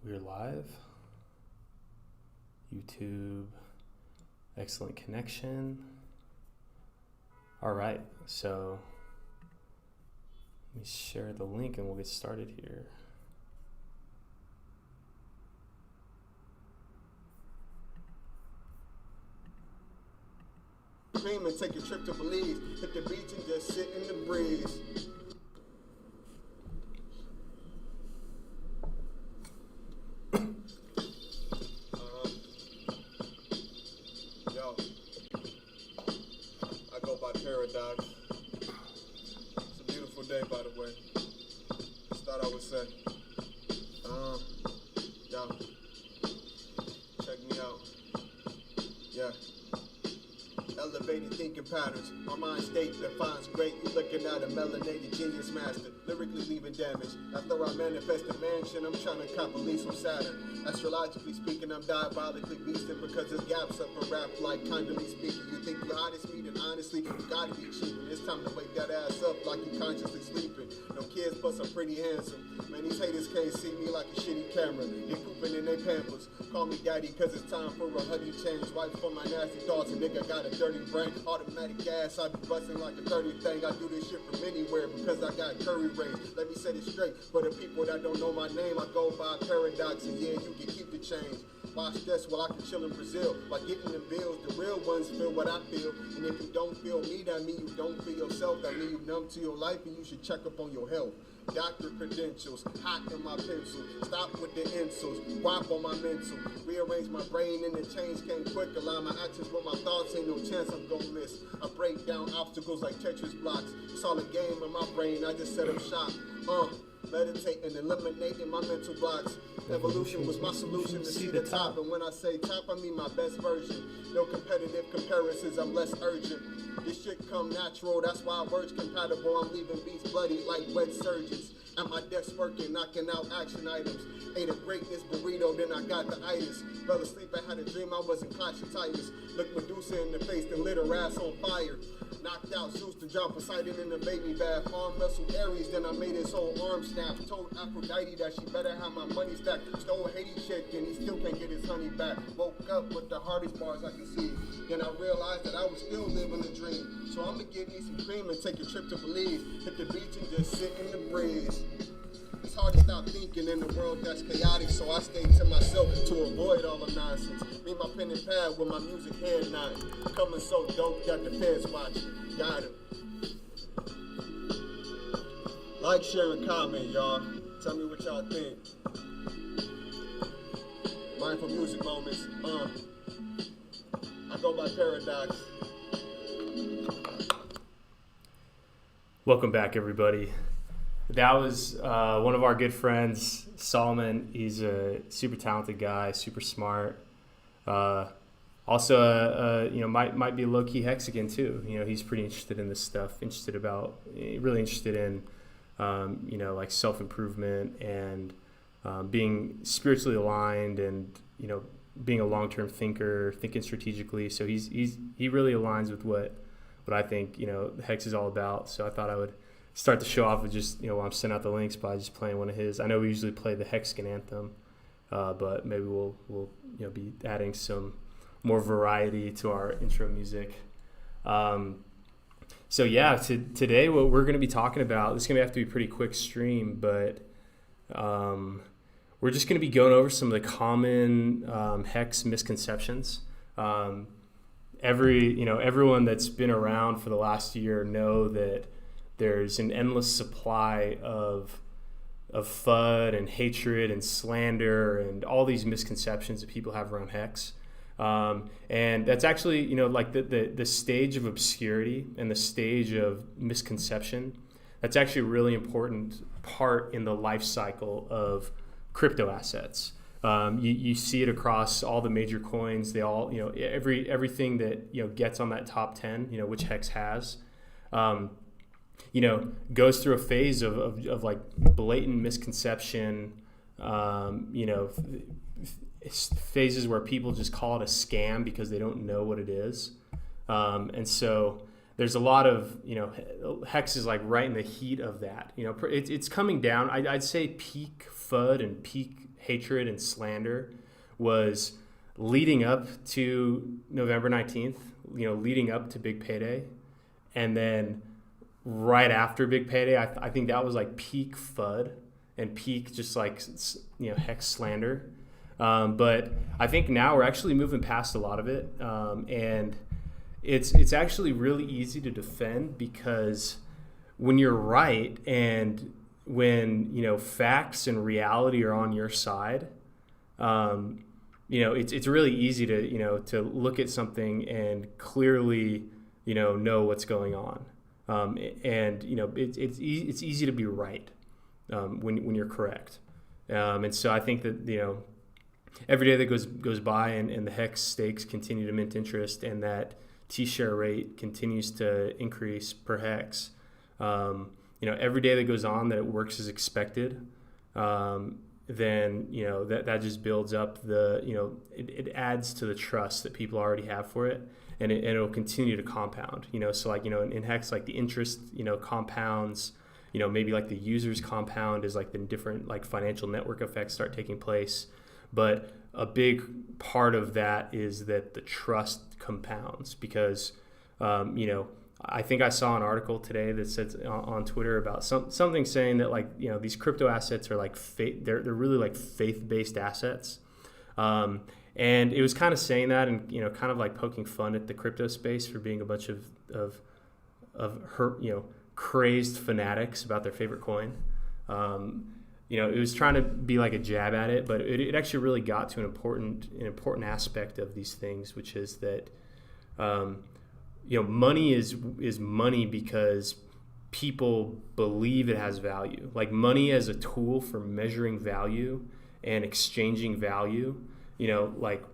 We're live. YouTube, excellent connection. All right, so let me share the link and we'll get started here. Dream and take a trip to Belize. Hit the beach and just sit in the breeze. Yo, I go by Paradox. It's a beautiful day, by the way. Just thought I would say. Yo, check me out. Yeah. Elevated thinking patterns. My mind state defines great. You looking at a melanated genius master. Lyrically leaving damage. After I manifest a mansion, I'm trying to cop a lease from Saturn. Astrologically speaking, I'm diabolically beasting because there's gaps up in rap like kindly speaking. You think you're hottest me, then honestly, you gotta be cheating. It's time to wake that ass up like you consciously sleeping. No kids, but I'm pretty handsome. Man, these haters can't see me like a shitty camera. They pooping in their pampers. Call me daddy cause it's time for a honey change. Wipe for my nasty thoughts, a nigga got a dirty brain. Automatic gas, I be busting like a 30 thing. I do this shit from anywhere because I got curry range. Let me set it straight. For the people that don't know my name, I go by Paradox. And yeah, you can keep the change. Why stress while I can chill in Brazil? By getting the bills, the real ones feel what I feel. And if you don't feel me, that mean you don't feel yourself. That mean you numb to your life and you should check up on your health. Doctor credentials, hot in my pencil. Stop with the insults, whop on my mental. Rearrange my brain and the change came quick. Align my actions with my thoughts, ain't no chance I'm gonna miss. I break down obstacles like Tetris blocks. It's all a game in my brain, I just set up shop. Meditating, eliminating my mental blocks. Evolution was my solution to see the top. And when I say top, I mean my best version. No competitive comparisons, I'm less urgent. This shit come natural, that's why words compatible. I'm leaving beats bloody like wet surgeons. At my desk working, knocking out action items. Ate a greatness burrito, then I got the itis. Fell asleep, I had a dream I was in conjunctivitis. Looked Medusa in the face, then lit her ass on fire. Knocked out Zeus to drop Poseidon in the baby bath. Arm wrestled Ares, then I made his whole arm snap. Told Aphrodite that she better have my money stacked. Stole Hades chick, and he still can't get his honey back. Woke up with the hardest bars I can see. Then I realized that I was still living a dream. So I'ma get me some cream and take a trip to Belize. Hit the beach and just sit in the breeze. It's hard to stop thinking in a world that's chaotic, so I stay to myself to avoid all the nonsense. Me, my pen and pad with my music head nodding. Coming so dope that the feds watching. Got him. Like, share, and comment, y'all. Tell me what y'all think. Mindful music moments. I go by Paradox. Welcome back, everybody. That was one of our good friends, Solomon. He's a super talented guy, super smart. Also, might be low-key Hexican too. You know, he's pretty interested in this stuff. Really interested in, like self-improvement and being spiritually aligned, and being a long-term thinker, thinking strategically. So he really aligns with what I think Hex is all about. So I thought I would start the show off with just, while I'm sending out the links, by just playing one of his. I know we usually play the Hexican anthem, but maybe we'll be adding some more variety to our intro music. Today what we're going to be talking about, this is going to have to be a pretty quick stream, but we're just going to be going over some of the common Hex misconceptions. Everyone that's been around for the last year know that there's an endless supply of FUD and hatred and slander and all these misconceptions that people have around Hex. And that's actually, like the stage of obscurity and the stage of misconception. That's actually a really important part in the life cycle of crypto assets. You see it across all the major coins. They all, everything that, gets on that top 10, which Hex has, goes through a phase of like blatant misconception, phases where people just call it a scam because they don't know what it is. And so there's a lot of, Hex is like right in the heat of that. It's coming down. I'd say peak FUD and peak hatred and slander was leading up to November 19th, leading up to Big Payday. And then right after Big Payday, I think that was like peak FUD and peak just like, hex slander. But I think now we're actually moving past a lot of it. And it's actually really easy to defend, because when you're right and when, facts and reality are on your side, it's really easy to look at something and clearly, know what's going on. It's easy to be right when you're correct. And so I think that, every day that goes by and the HEX stakes continue to mint interest, and that T-share rate continues to increase per HEX, every day that goes on that it works as expected, then that just builds up it adds to the trust that people already have for it, and it'll continue to compound. So in HEX, like the interest compounds, maybe like the users compound as like the different like financial network effects start taking place, but a big part of that is that the trust compounds, because I think I saw an article today that said on Twitter about something saying that these crypto assets are like they're really like faith-based assets, and it was kind of saying that and kind of like poking fun at the crypto space for being a bunch of crazed fanatics about their favorite coin. It was trying to be like a jab at it, but it actually really got to an important aspect of these things, which is that money is money because people believe it has value. Like money as a tool for measuring value and exchanging value. Like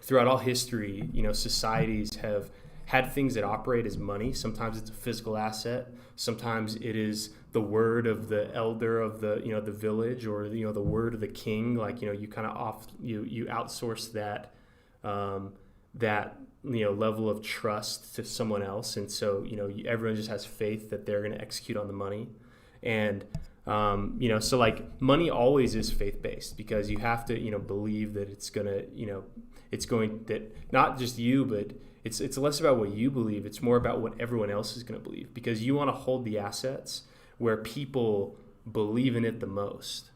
throughout all history, societies have had things that operate as money. Sometimes it's a physical asset. Sometimes it is the word of the elder of the the village, or the word of the king. Like you kind of you outsource that level of trust to someone else, and so everyone just has faith that they're going to execute on the money. And so like money always is faith-based, because you have to believe that it's going that not just you, but it's less about what you believe, it's more about what everyone else is going to believe, because you want to hold the assets where people believe in it the most,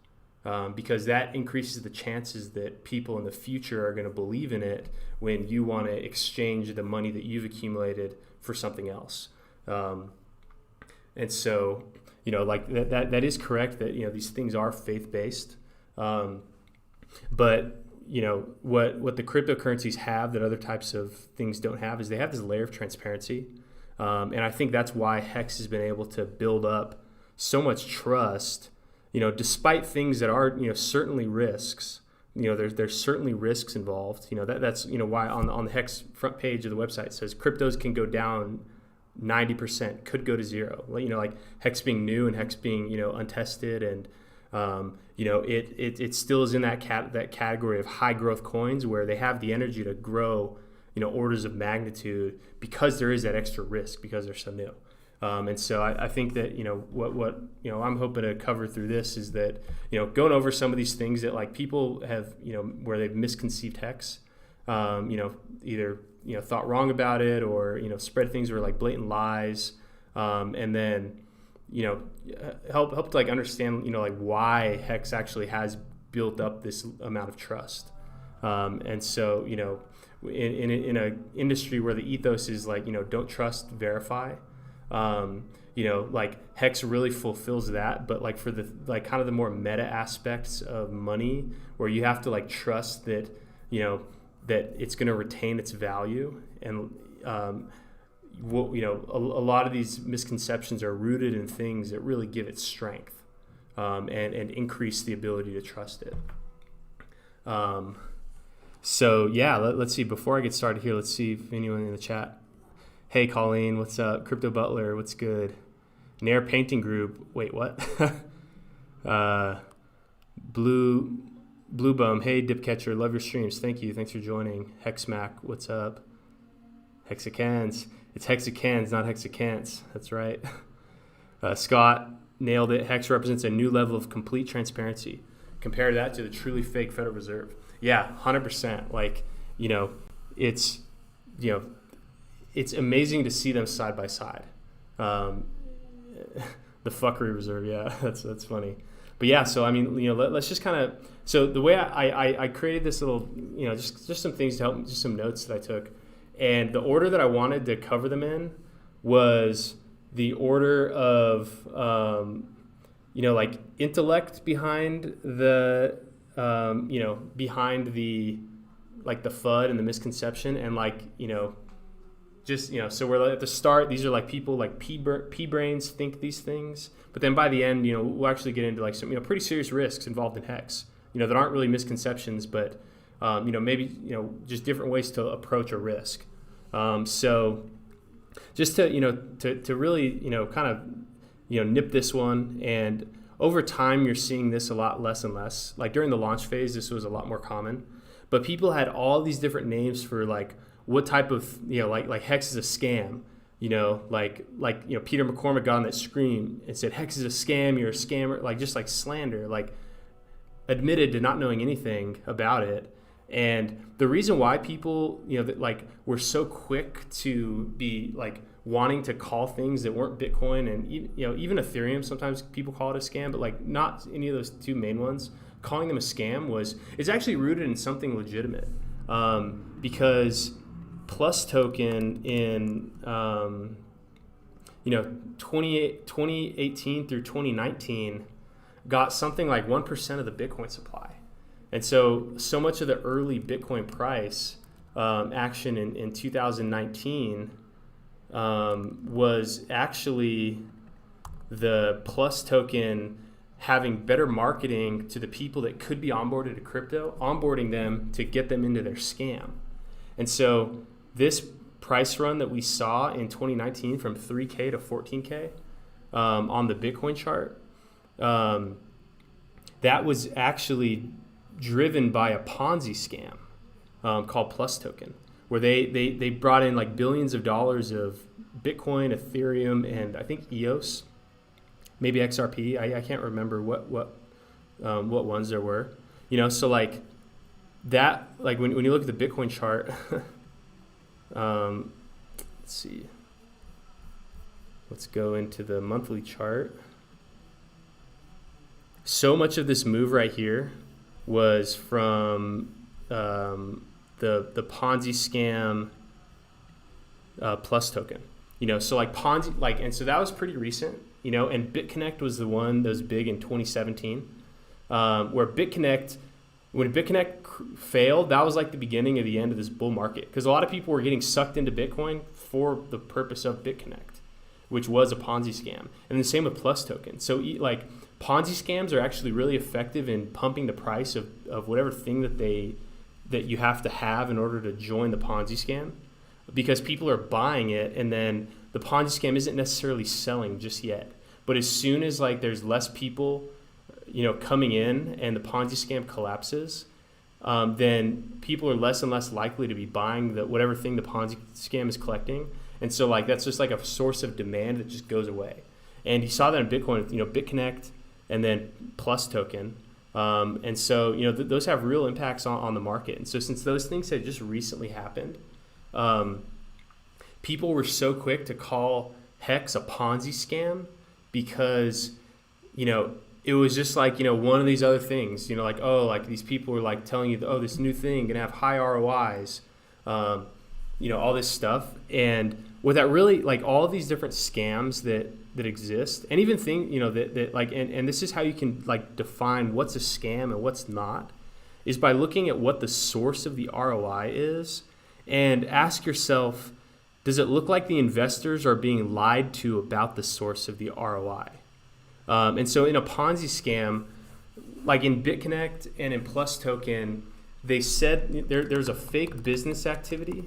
because that increases the chances that people in the future are going to believe in it when you want to exchange the money that you've accumulated for something else. And so, like that is correct that, these things are faith-based. But, what the cryptocurrencies have that other types of things don't have is they have this layer of transparency. And I think that's why HEX has been able to build up so much trust, despite things that are, certainly risks. There's certainly risks involved. That's why on the HEX front page of the website it says cryptos can go down 90%, could go to zero. Like HEX being new and HEX being untested, and it still is in that category of high growth coins where they have the energy to grow orders of magnitude, because there is that extra risk because they're so new. And so I think that what I'm hoping to cover through this is that going over some of these things that like people have where they've misconceived HEX, either thought wrong about it, or spread things that were like blatant lies, and then help to like understand like why HEX actually has built up this amount of trust. And so in an industry where the ethos is like don't trust, verify. Like HEX really fulfills that, but like for the like kind of the more meta aspects of money, where you have to like trust that that it's going to retain its value, and a lot of these misconceptions are rooted in things that really give it strength, and increase the ability to trust it. So yeah, let's see. Before I get started here, let's see if anyone in the chat. Hey, Colleen, what's up? Crypto Butler, what's good? Nair Painting Group, wait, what? Blue Bum, hey, Dipcatcher, love your streams. Thank you, thanks for joining. Hexmac, what's up? Hexicans, it's Hexicans, not Hexicants. That's right. Scott nailed it. HEX represents a new level of complete transparency. compare that to the truly fake Federal Reserve. Yeah, 100%. Like, it's, it's amazing to see them side by side. The fuckery reserve, yeah, that's funny. But yeah, so I mean, let's just kind of, so the way I created this little, just some things to help, just some notes that I took. And the order that I wanted to cover them in was the order of, like intellect behind the, behind the, like the FUD and the misconception, and like, just, so we're at the start, these are like people like P-brains think these things, but then by the end, we'll actually get into like some, pretty serious risks involved in HEX, that aren't really misconceptions, but, maybe, just different ways to approach a risk. So just to really, kind of, nip this one. And over time, you're seeing this a lot less and less. Like during the launch phase, this was a lot more common, but people had all these different names for like what type of, like HEX is a scam, Peter McCormick got on that screen and said, HEX is a scam, you're a scammer, like just like slander, like admitted to not knowing anything about it. And the reason why people, that like were so quick to be like wanting to call things that weren't Bitcoin and even Ethereum, sometimes people call it a scam, but like not any of those two main ones, calling them a scam it's actually rooted in something legitimate. Because Plus Token in 2018 through 2019 got something like 1% of the Bitcoin supply. And so much of the early Bitcoin price action in 2019 was actually the Plus Token having better marketing to the people that could be onboarded to crypto, onboarding them to get them into their scam. And so this price run that we saw in 2019 from 3K to 14K on the Bitcoin chart, that was actually driven by a Ponzi scam called Plus Token, where they brought in like billions of dollars of Bitcoin, Ethereum, and I think EOS, maybe XRP. I can't remember what ones there were. So like that, like when you look at the Bitcoin chart, let's see. Let's go into the monthly chart. So much of this move right here was from the Ponzi scam Plus Token. So like Ponzi, like, and so that was pretty recent. And BitConnect was the one that was big in 2017, where when BitConnect failed, that was like the beginning of the end of this bull market, because a lot of people were getting sucked into Bitcoin for the purpose of BitConnect, which was a Ponzi scam. And the same with Plus Token. So like Ponzi scams are actually really effective in pumping the price of whatever thing that you have to have in order to join the Ponzi scam, because people are buying it, and then the Ponzi scam isn't necessarily selling just yet. But as soon as like there's less people coming in and the Ponzi scam collapses, then people are less and less likely to be buying whatever thing the Ponzi scam is collecting. And so like that's just like a source of demand that just goes away. And you saw that in Bitcoin, BitConnect and then Plus Token. And so, those have real impacts on the market. And so since those things had just recently happened, people were so quick to call HEX a Ponzi scam because, it was just like, one of these other things, like, oh, like these people were like telling you, oh, this new thing gonna have high ROIs, all this stuff. And what that really, like all of these different scams that exist, and even that like, and this is how you can like define what's a scam and what's not, is by looking at what the source of the ROI is and ask yourself, does it look like the investors are being lied to about the source of the ROI? And so in a Ponzi scam, like in BitConnect and in Plus Token, they said there's a fake business activity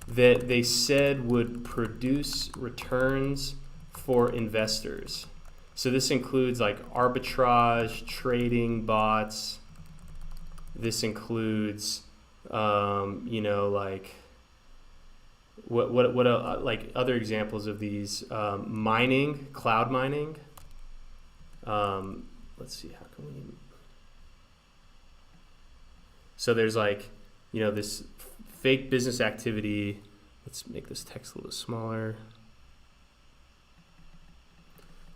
that they said would produce returns for investors. So this includes like arbitrage, trading bots. This includes, like what like other examples of these, mining, cloud mining. Let's see, how can we? So there's like, this fake business activity. Let's make this text a little smaller.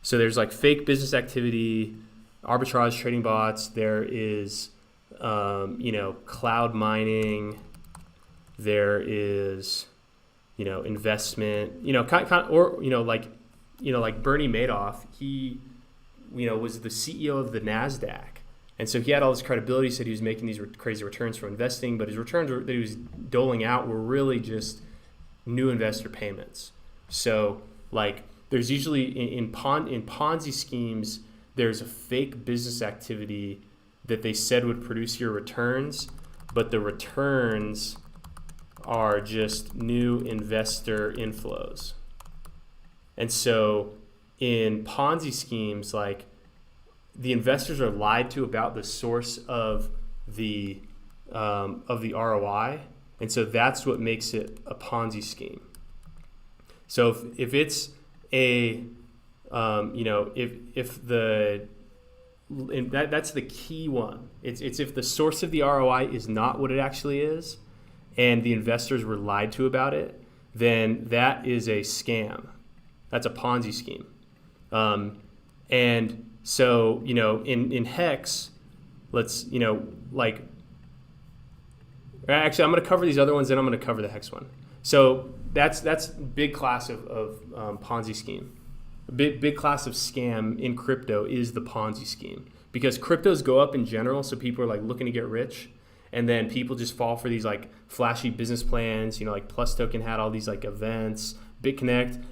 So there's like fake business activity, arbitrage trading bots. There is, cloud mining. There is, investment. Like Bernie Madoff. He, was the CEO of the NASDAQ. And so he had all this credibility, said he was making these crazy returns from investing, but his returns that he was doling out were really just new investor payments. So like there's usually in Ponzi schemes, there's a fake business activity that they said would produce your returns, but the returns are just new investor inflows. And so in Ponzi schemes, like the investors are lied to about the source of the ROI, and so that's what makes it a Ponzi scheme. So if it's a that's the key one. It's if the source of the ROI is not what it actually is, and the investors were lied to about it, then that is a scam. That's a Ponzi scheme. And so, in Hex, let's, actually, I'm going to cover these other ones, then I'm going to cover the Hex one. So that's big class of Ponzi scheme. Big class of scam in crypto is the Ponzi scheme, because cryptos go up in general. So people are like looking to get rich, and then people just fall for these like flashy business plans. Like Plus Token had all these like events, BitConnect,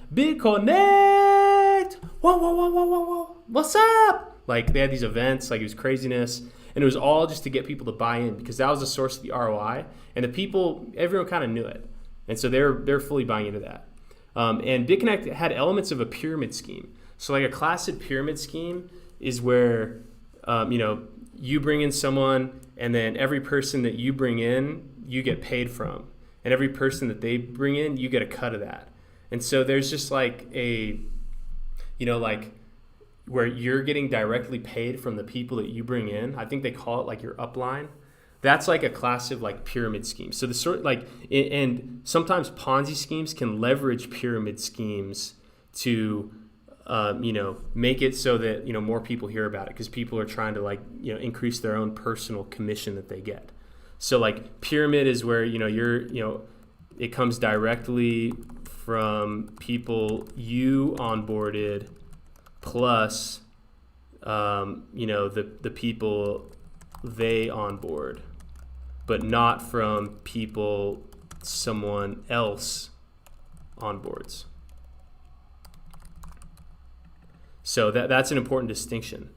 whoa, what's up? Like they had these events, like it was craziness, and it was all just to get people to buy in, because that was the source of the ROI, and everyone kind of knew it, and so they're fully buying into that. And BitConnect had elements of a pyramid scheme. So like a classic pyramid scheme is where you bring in someone, and then every person that you bring in, you get paid from, and every person that they bring in, you get a cut of that. And so there's just like a where you're getting directly paid from the people that you bring in. I think they call it like your upline. That's like a class of like pyramid schemes. So and sometimes Ponzi schemes can leverage pyramid schemes to, make it so that, more people hear about it, because people are trying to increase their own personal commission that they get. So like pyramid is where, it comes directly from people you onboarded plus, the people they onboard, but not from people someone else onboards. So that's an important distinction,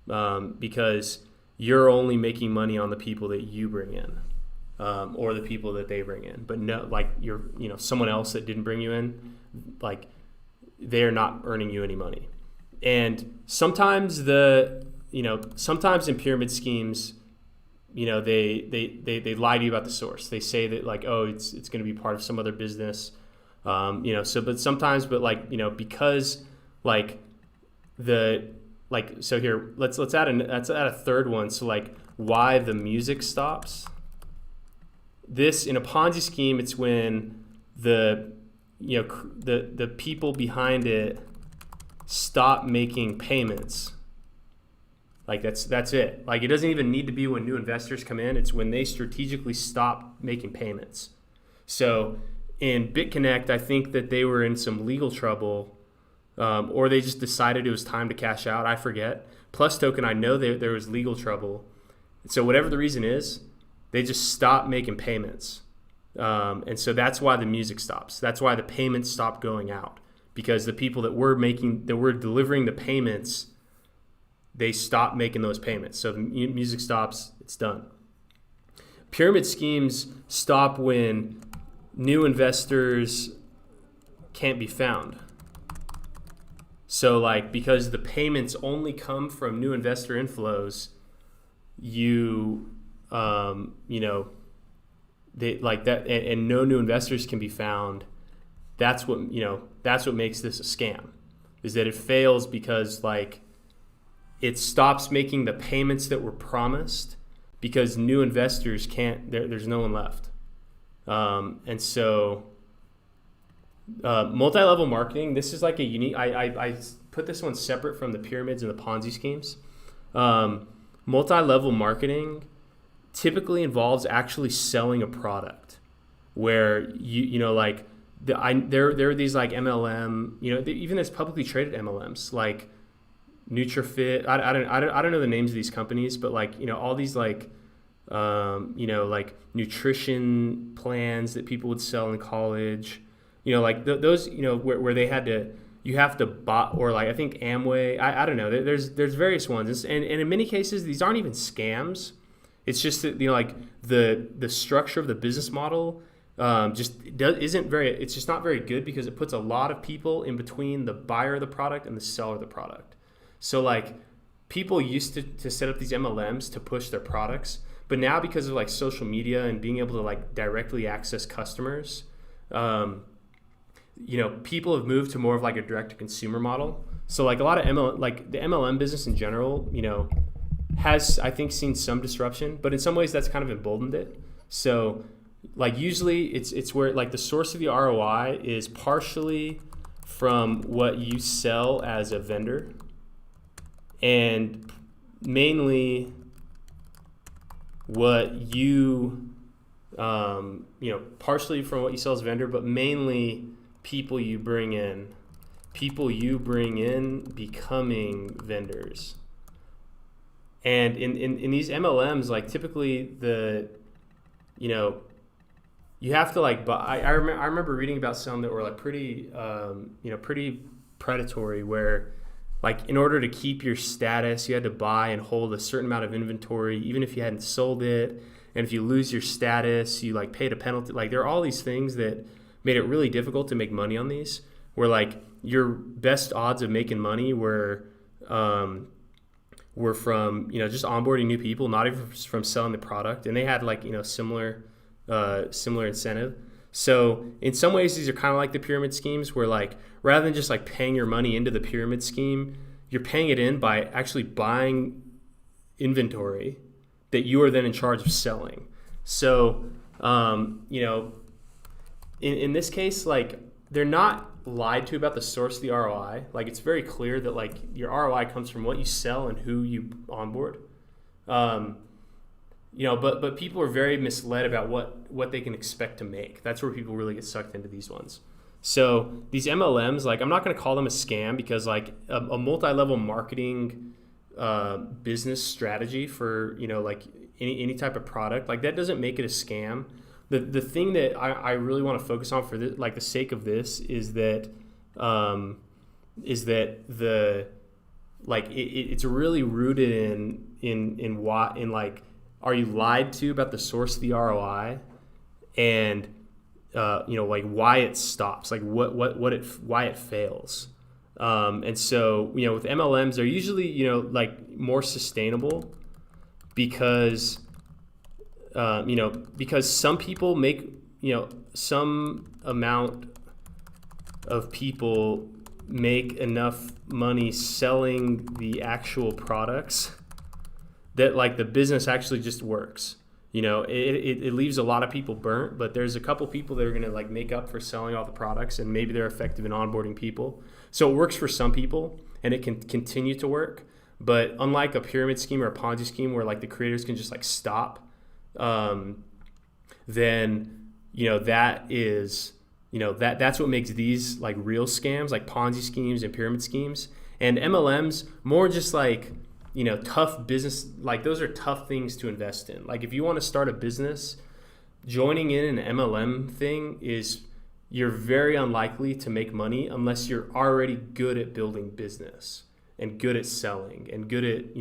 because you're only making money on the people that you bring in, or the people that they bring in. But no, like someone else that didn't bring you in, like they're not earning you any money. And sometimes sometimes in pyramid schemes, they lie to you about the source. They say that like, oh, it's going to be part of some other business, but sometimes, because like so here, let's add a third one. So like why the music stops. This in a Ponzi scheme, it's when the people behind it stop making payments. Like that's it. Like it doesn't even need to be when new investors come in. It's when they strategically stop making payments. So in BitConnect, I think that they were in some legal trouble, or they just decided it was time to cash out. I forget. Plus Token, I know there was legal trouble. So whatever the reason is, they just stop making payments. And so that's why the music stops. That's why the payments stop going out, because the people that were delivering the payments, they stop making those payments. So the music stops, it's done. Pyramid schemes stop when new investors can't be found. So like, because the payments only come from new investor inflows, they like that, and no new investors can be found. That's what makes this a scam, is that it fails because like it stops making the payments that were promised, because new investors can't. There's no one left, and so multi-level marketing. This is like a unique. I put this one separate from the pyramids and the Ponzi schemes. Multi-level marketing typically involves actually selling a product, where there are these like MLM, even there's publicly traded MLMs like NutraFit. I don't know the names of these companies, but like all these like like nutrition plans that people would sell in college, like those where they had to. You have to buy, or like I think Amway. I don't know. There's various ones, and in many cases these aren't even scams. It's just that like the structure of the business model it's just not very good, because it puts a lot of people in between the buyer of the product and the seller of the product. So like people used to set up these MLMs to push their products, but now because of like social media and being able to like directly access customers, people have moved to more of like a direct to consumer model. So like a lot of the MLM business in general, has, I think, seen some disruption, but in some ways that's kind of emboldened it. So like usually it's where like the source of the ROI is partially from what you sell as a vendor, and mainly what you partially from what you sell as a vendor, but mainly people you bring in becoming vendors. And in these MLMs, like typically you have to like buy. I remember reading about some that were like pretty predatory, where like in order to keep your status, you had to buy and hold a certain amount of inventory, even if you hadn't sold it. And if you lose your status, you like paid a penalty. Like there are all these things that made it really difficult to make money on these, where like your best odds of making money were from just onboarding new people, not even from selling the product. And they had like similar incentive. So in some ways these are kind of like the pyramid schemes, where like rather than just like paying your money into the pyramid scheme, you're paying it in by actually buying inventory that you are then in charge of selling. So in this case, like they're not lied to about the source of the ROI. Like it's very clear that like your ROI comes from what you sell and who you onboard. But people are very misled about what they can expect to make. That's where people really get sucked into these ones. So these MLMs, like I'm not going to call them a scam, because like a multi-level marketing business strategy for like any type of product, like that doesn't make it a scam. The thing that I really want to focus on for the sake of this is that it's really rooted in like, are you lied to about the source of the ROI, and like why it stops, like why it fails. And so with MLMs, they're usually like more sustainable, because some people make, some amount of people make enough money selling the actual products that like the business actually just works. It leaves a lot of people burnt, but there's a couple people that are going to like make up for selling all the products, and maybe they're effective in onboarding people. So it works for some people, and it can continue to work. But unlike a pyramid scheme or a Ponzi scheme, where like the creators can just like stop, then that is that's what makes these like real scams, like Ponzi schemes and pyramid schemes. And MLMs more just like tough business, like those are tough things to invest in. Like if you want to start a business, joining in an MLM thing you're very unlikely to make money unless you're already good at building business and good at selling and good at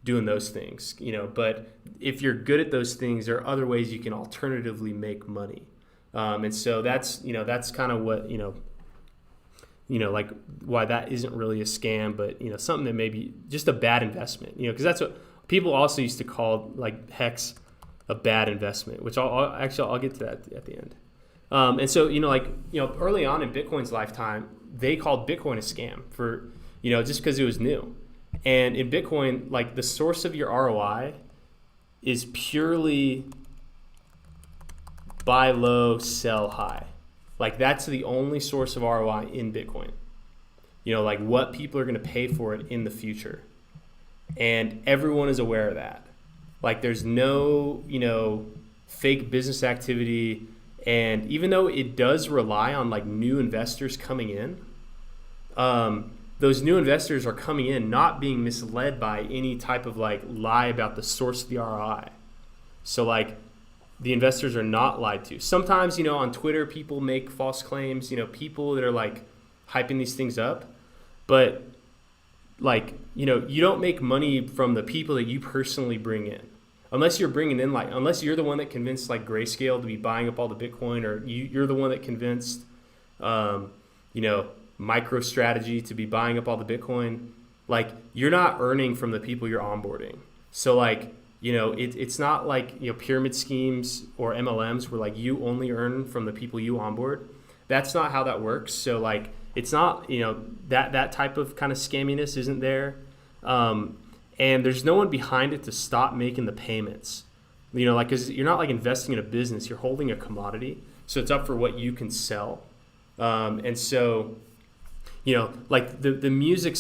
doing those things, but if you're good at those things, there are other ways you can alternatively make money. And so that's kind of what, like why that isn't really a scam, but, something that may be just a bad investment, because that's what people also used to call like Hex a bad investment, which I'll get to that at the end. And so, early on in Bitcoin's lifetime, they called Bitcoin a scam for, just because it was new. And in Bitcoin, like the source of your ROI is purely buy low, sell high. Like that's the only source of ROI in Bitcoin. You know, like what people are going to pay for it in the future. And everyone is aware of that. Like there's no, you know, fake business activity. And even though it does rely on like new investors coming in, those new investors are coming in not being misled by any type of like lie about the source of the ROI. So like the investors are not lied to. Sometimes, you know, on Twitter, people make false claims, you know, people that are like hyping these things up. But like, you know, you don't make money from the people that you personally bring in. Unless you're bringing in like, unless you're the one that convinced like Grayscale to be buying up all the Bitcoin, or you're the one that convinced, you know, MicroStrategy to be buying up all the Bitcoin, like you're not earning from the people you're onboarding. So like, you know, it's not like, you know, pyramid schemes or MLMs where like you only earn from the people you onboard. That's not how that works. So like, it's not, you know, that type of kind of scamminess isn't there. And there's no one behind it to stop making the payments. You know, like, cause you're not like investing in a business, you're holding a commodity. So it's up for what you can sell. And so, you know, like the music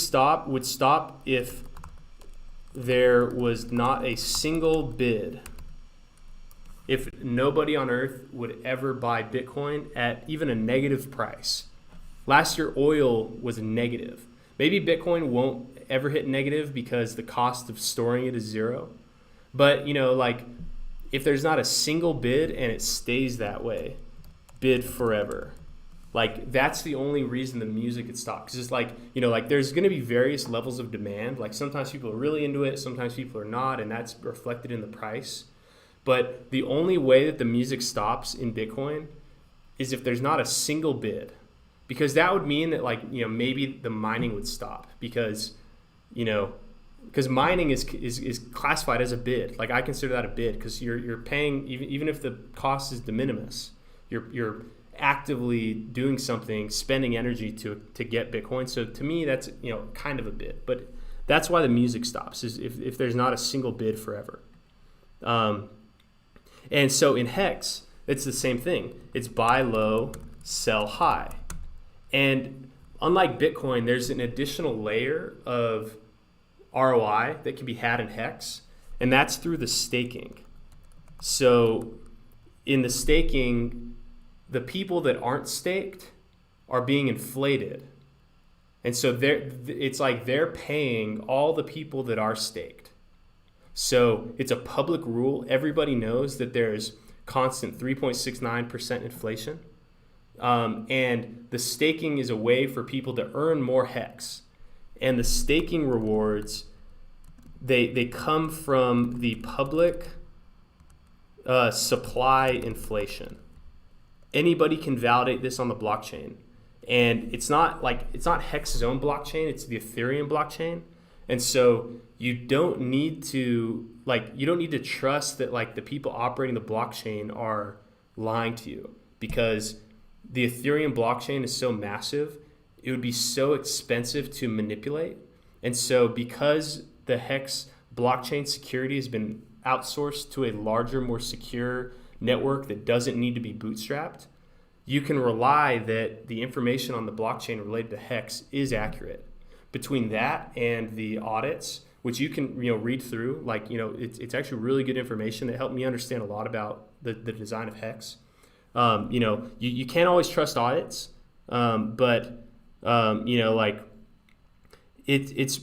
would stop if there was not a single bid, if nobody on earth would ever buy Bitcoin at even a negative price. Last year, oil was negative. Maybe Bitcoin won't ever hit negative because the cost of storing it is zero. But, you know, like if there's not a single bid and it stays that way, bid forever. Like that's the only reason the music could stop. Because it's like, you know, like there's going to be various levels of demand. Like sometimes people are really into it, sometimes people are not, and that's reflected in the price. But the only way that the music stops in Bitcoin is if there's not a single bid. Because that would mean that like, you know, maybe the mining would stop because, you know, because mining is classified as a bid. Like I consider that a bid because you're paying, even if the cost is de minimis, you're actively doing something, spending energy to get Bitcoin. So to me, that's, you know, kind of a bid. But that's why the music stops, is if there's not a single bid forever. And so in Hex, it's the same thing. It's buy low, sell high. And unlike Bitcoin, there's an additional layer of ROI that can be had in Hex, and that's through the staking. So in the staking, the people that aren't staked are being inflated. And so it's like they're paying all the people that are staked. So it's a public rule. Everybody knows that there's constant 3.69% inflation. And the staking is a way for people to earn more Hex. And the staking rewards, they come from the public supply inflation. Anybody can validate this on the blockchain. And it's not Hex's own blockchain, it's the Ethereum blockchain. And so you don't need to trust that like the people operating the blockchain are lying to you, because the Ethereum blockchain is so massive, it would be so expensive to manipulate. And so because the Hex blockchain security has been outsourced to a larger, more secure network that doesn't need to be bootstrapped, you can rely that the information on the blockchain related to Hex is accurate. Between that and the audits, which you can, you know, read through, like, you know, it's actually really good information that helped me understand a lot about the design of Hex. You know, you can't always trust audits, but you know, like it's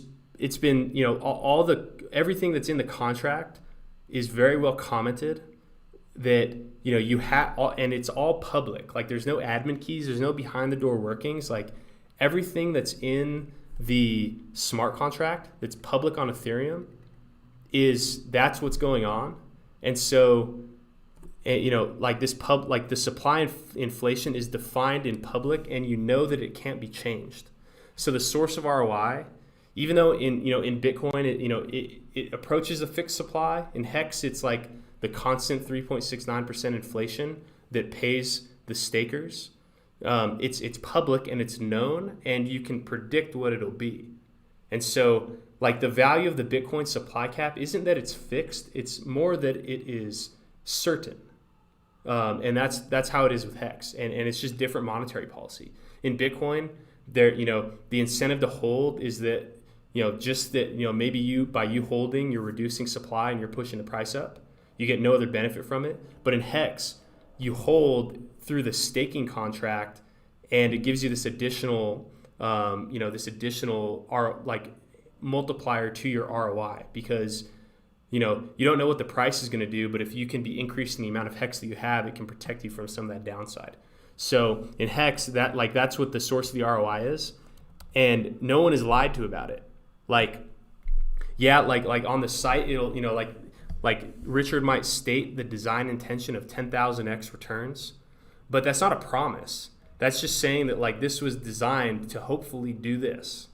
been, you know, everything that's in the contract is very well commented, that, you know, you have, and it's all public. Like there's no admin keys, there's no behind the door workings. Like everything that's in the smart contract that's public on Ethereum that's what's going on. And so, you know, like the supply inflation is defined in public, and you know that it can't be changed. So the source of ROI, even though in Bitcoin, it approaches a fixed supply, in Hex, it's like the constant 3.69% inflation that pays the stakers. It's public and it's known, and you can predict what it'll be. And so Like the value of the Bitcoin supply cap isn't that it's fixed, it's more that it is certain. And that's how it is with Hex. And it's just different monetary policy. In Bitcoin, the incentive to hold is that, just that, maybe by you holding, you're reducing supply and you're pushing the price up. You get no other benefit from it. But in Hex, you hold through the staking contract, and it gives you this additional, multiplier to your ROI, because you don't know what the price is going to do, but if you can be increasing the amount of Hex that you have, it can protect you from some of that downside. So in Hex, that's what the source of the ROI is, and no one is lied to about it. Like on the site, it'll like Richard might state the design intention of 10,000x returns, but that's not a promise. That's just saying that like this was designed to hopefully do this.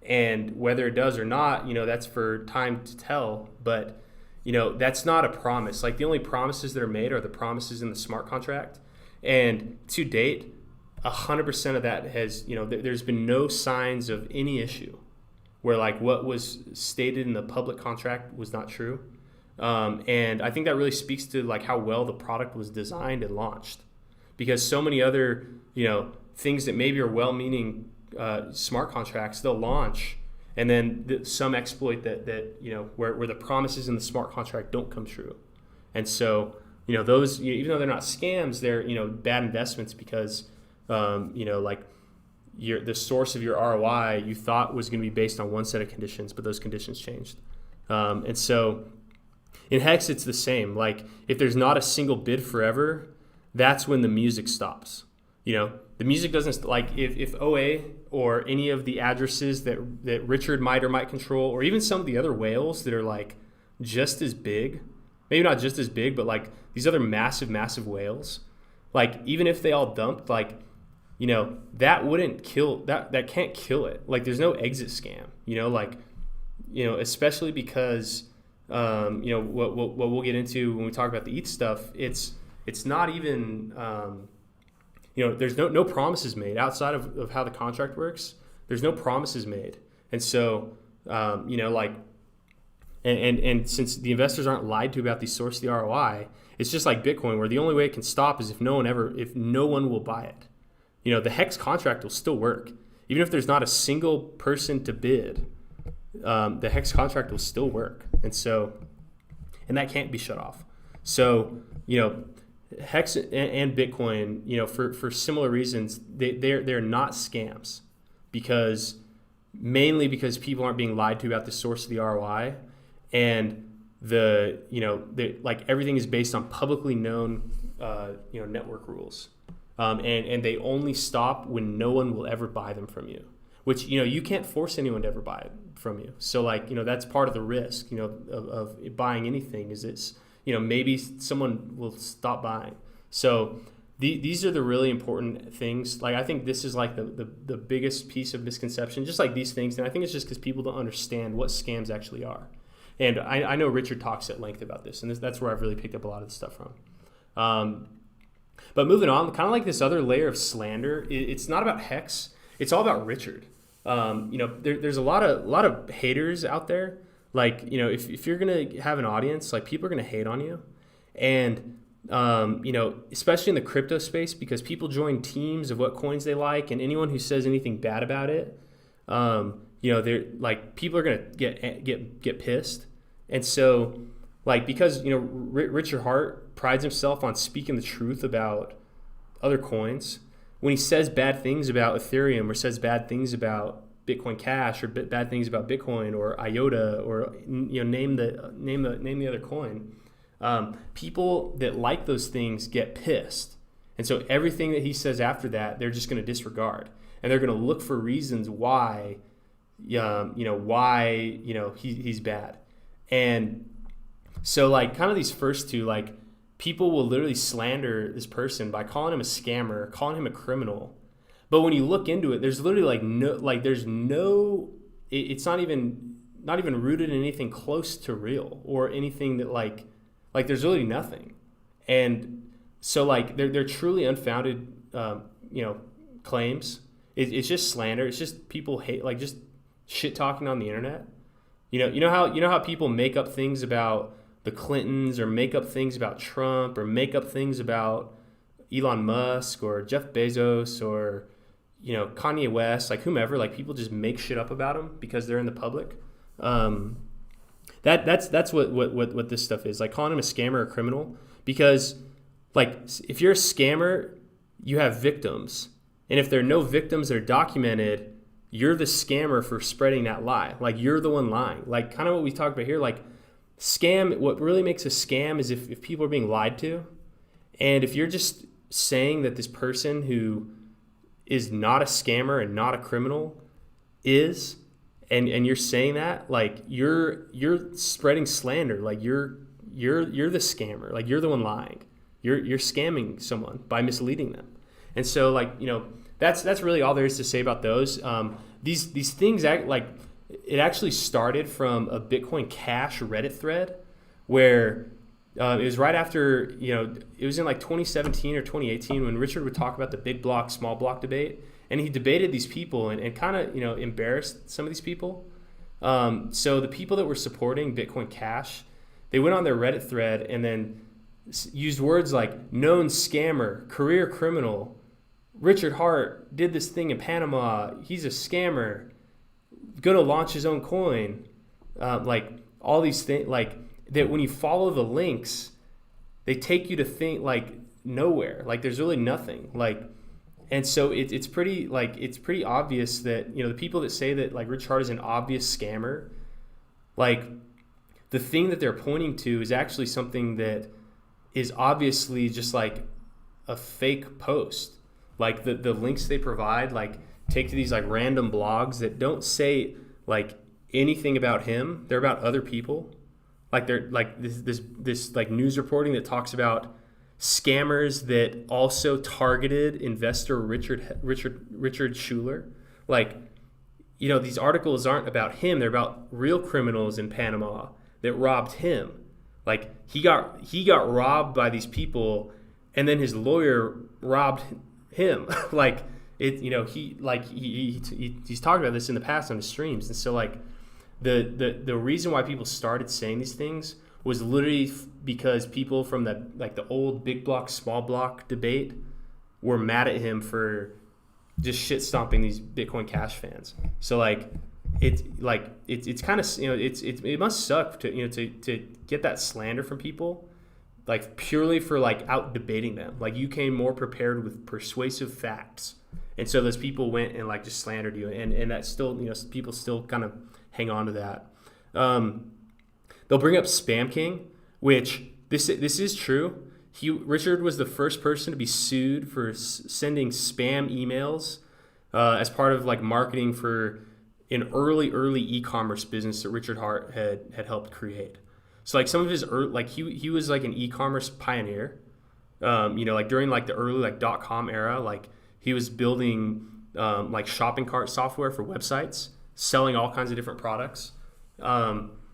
And whether it does or not, that's for time to tell. But, that's not a promise. Like the only promises that are made are the promises in the smart contract. And to date, 100% of that has, there's been no signs of any issue where like what was stated in the public contract was not true. And I think that really speaks to like how well the product was designed and launched, because so many other, things that maybe are well-meaning smart contracts, they'll launch, and then some exploit that where the promises in the smart contract don't come true. And so those, even though they're not scams, they're bad investments, because like the source of your ROI you thought was going to be based on one set of conditions, but those conditions changed. And so in Hex it's the same. Like if there's not a single bid forever, that's when the music stops. The music doesn't, like if OA or any of the addresses that Richard might or might control, or even some of the other whales that are like just as big, maybe not just as big, but like these other massive whales, like even if they all dumped, like, that wouldn't kill, that can't kill it. Like there's no exit scam, especially because, what we'll get into when we talk about the ETH stuff, it's not even, there's no promises made outside of how the contract works. There's no promises made. And so, and since the investors aren't lied to about the source of the ROI, it's just like Bitcoin, where the only way it can stop is if no one will buy it. The Hex contract will still work. Even if there's not a single person to bid, the Hex contract will still work. And that can't be shut off. So, Hex and Bitcoin, for similar reasons, they're not scams, mainly because people aren't being lied to about the source of the ROI, and like everything is based on publicly known network rules, and they only stop when no one will ever buy them from you, which you can't force anyone to ever buy it from you. So like that's part of the risk of buying anything, is it's maybe someone will stop buying. So these are the really important things. Like I think this is like the biggest piece of misconception, just like these things. And I think it's just because people don't understand what scams actually are. And I know Richard talks at length about this, and that's where I've really picked up a lot of the stuff from. But moving on, kind of like this other layer of slander, it's not about Hex. It's all about Richard. There's a lot of haters out there. Like, if you're going to have an audience, like people are going to hate on you. And, especially in the crypto space, because people join teams of what coins they like, and anyone who says anything bad about it, they're like, people are going to get pissed. And so like, because, Richard Hart prides himself on speaking the truth about other coins, when he says bad things about Ethereum or says bad things about Bitcoin Cash or bad things about Bitcoin or IOTA or name the other coin, people that like those things get pissed, and so everything that he says after that they're just going to disregard, and they're going to look for reasons why he's bad. And so like kind of these first two, like people will literally slander this person by calling him a scammer, calling him a criminal. But when you look into it, there's literally it's not even rooted in anything close to real or anything that like there's really nothing. And so like they're truly unfounded, claims. It's just slander. It's just people hate, like just shit talking on the internet. You know how people make up things about the Clintons, or make up things about Trump, or make up things about Elon Musk or Jeff Bezos, or Kanye West, like whomever. Like people just make shit up about them because they're in the public. That's what this stuff is. Like calling him a scammer or criminal, because like if you're a scammer, you have victims, and if there are no victims that are documented, you're the scammer for spreading that lie. Like you're the one lying. Like kind of what we talked about here. Like scam. What really makes a scam is if people are being lied to, and if you're just saying that this person who is not a scammer and not a criminal is, and you're saying that, like you're spreading slander. Like you're the scammer. Like you're the one lying. You're scamming someone by misleading them. And so like that's really all there is to say about those. These things it actually started from a Bitcoin Cash Reddit thread where it was right after, it was in like 2017 or 2018 when Richard would talk about the big block, small block debate. And he debated these people and kind of, embarrassed some of these people. So the people that were supporting Bitcoin Cash, they went on their Reddit thread and then used words like known scammer, career criminal, Richard Hart did this thing in Panama, he's a scammer, gonna launch his own coin. Like all these things, like that when you follow the links, they take you to think like nowhere. Like there's really nothing. Like, and so it's pretty obvious that, the people that say that like Rich Hart is an obvious scammer, like the thing that they're pointing to is actually something that is obviously just like a fake post. Like the links they provide, like take to these like random blogs that don't say like anything about him. They're about other people. Like they're like this like news reporting that talks about scammers that also targeted investor Richard Schuler. Like, these articles aren't about him. They're about real criminals in Panama that robbed him. Like he got robbed by these people, and then his lawyer robbed him. Like it, he's talked about this in the past on his streams. And so like the reason why people started saying these things was literally because people from the old big block, small block debate were mad at him for just shit stomping these Bitcoin Cash fans. So like it's kind of, it must suck to get that slander from people, like purely for like out debating them. Like you came more prepared with persuasive facts, and so those people went and like just slandered you, and that still, people still kind of hang on to that. They'll bring up Spam King, which this is true. Richard was the first person to be sued for sending spam emails as part of like marketing for an early e-commerce business that Richard Hart had helped create. So like some of his he was like an e-commerce pioneer. Like during like the early like .com era, like he was building like shopping cart software for websites, selling all kinds of different products.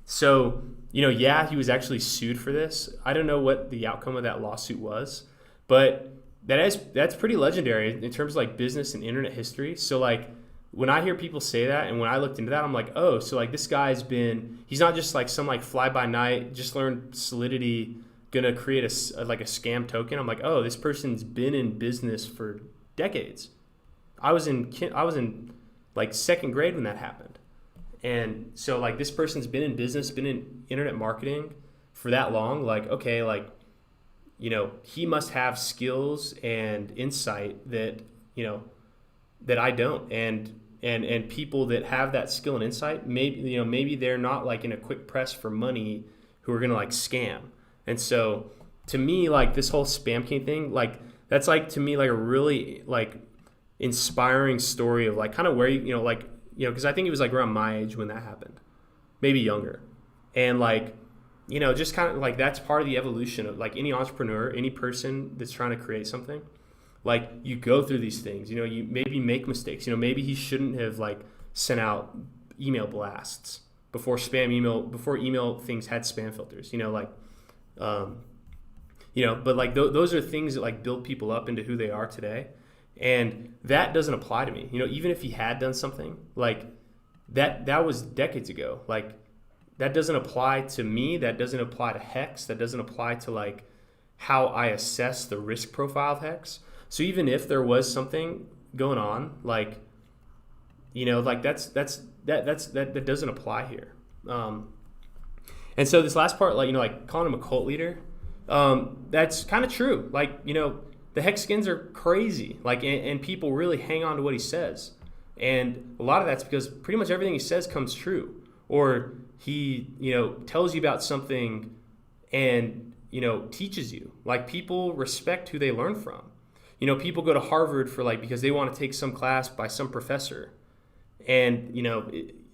So, he was actually sued for this. I don't know what the outcome of that lawsuit was, but that's pretty legendary in terms of like business and internet history. So like when I hear people say that, and when I looked into that, I'm like, oh, so like this he's not just like some like fly by night, just learned Solidity, gonna create a scam token. I'm like, oh, this person's been in business for decades. I was in like second grade when that happened. And so like this person's been in business, been in internet marketing for that long. Like, okay, like, he must have skills and insight that, that I don't. And people that have that skill and insight, maybe they're not like in a quick press for money who are going to like scam. And so to me, like this whole Spam King thing, like that's like to me like a really like inspiring story of like kind of where because I think it was like around my age when that happened, maybe younger. And like, just kind of like that's part of the evolution of like any entrepreneur, any person that's trying to create something. Like you go through these things, you maybe make mistakes. Maybe he shouldn't have like sent out email blasts before email things had spam filters, but like those are things that like build people up into who they are today. And that doesn't apply to me. Even if he had done something like that was decades ago. Like that doesn't apply to me. That doesn't apply to Hex. That doesn't apply to like how I assess the risk profile of Hex. So even if there was something going on, like, like that doesn't apply here. And so this last part, like calling him a cult leader, that's kind of true. Like, the Hexskins are crazy. Like, and people really hang on to what he says. And a lot of that's because pretty much everything he says comes true. Or he, tells you about something and, teaches you. Like, people respect who they learn from. People go to Harvard for because they want to take some class by some professor. And,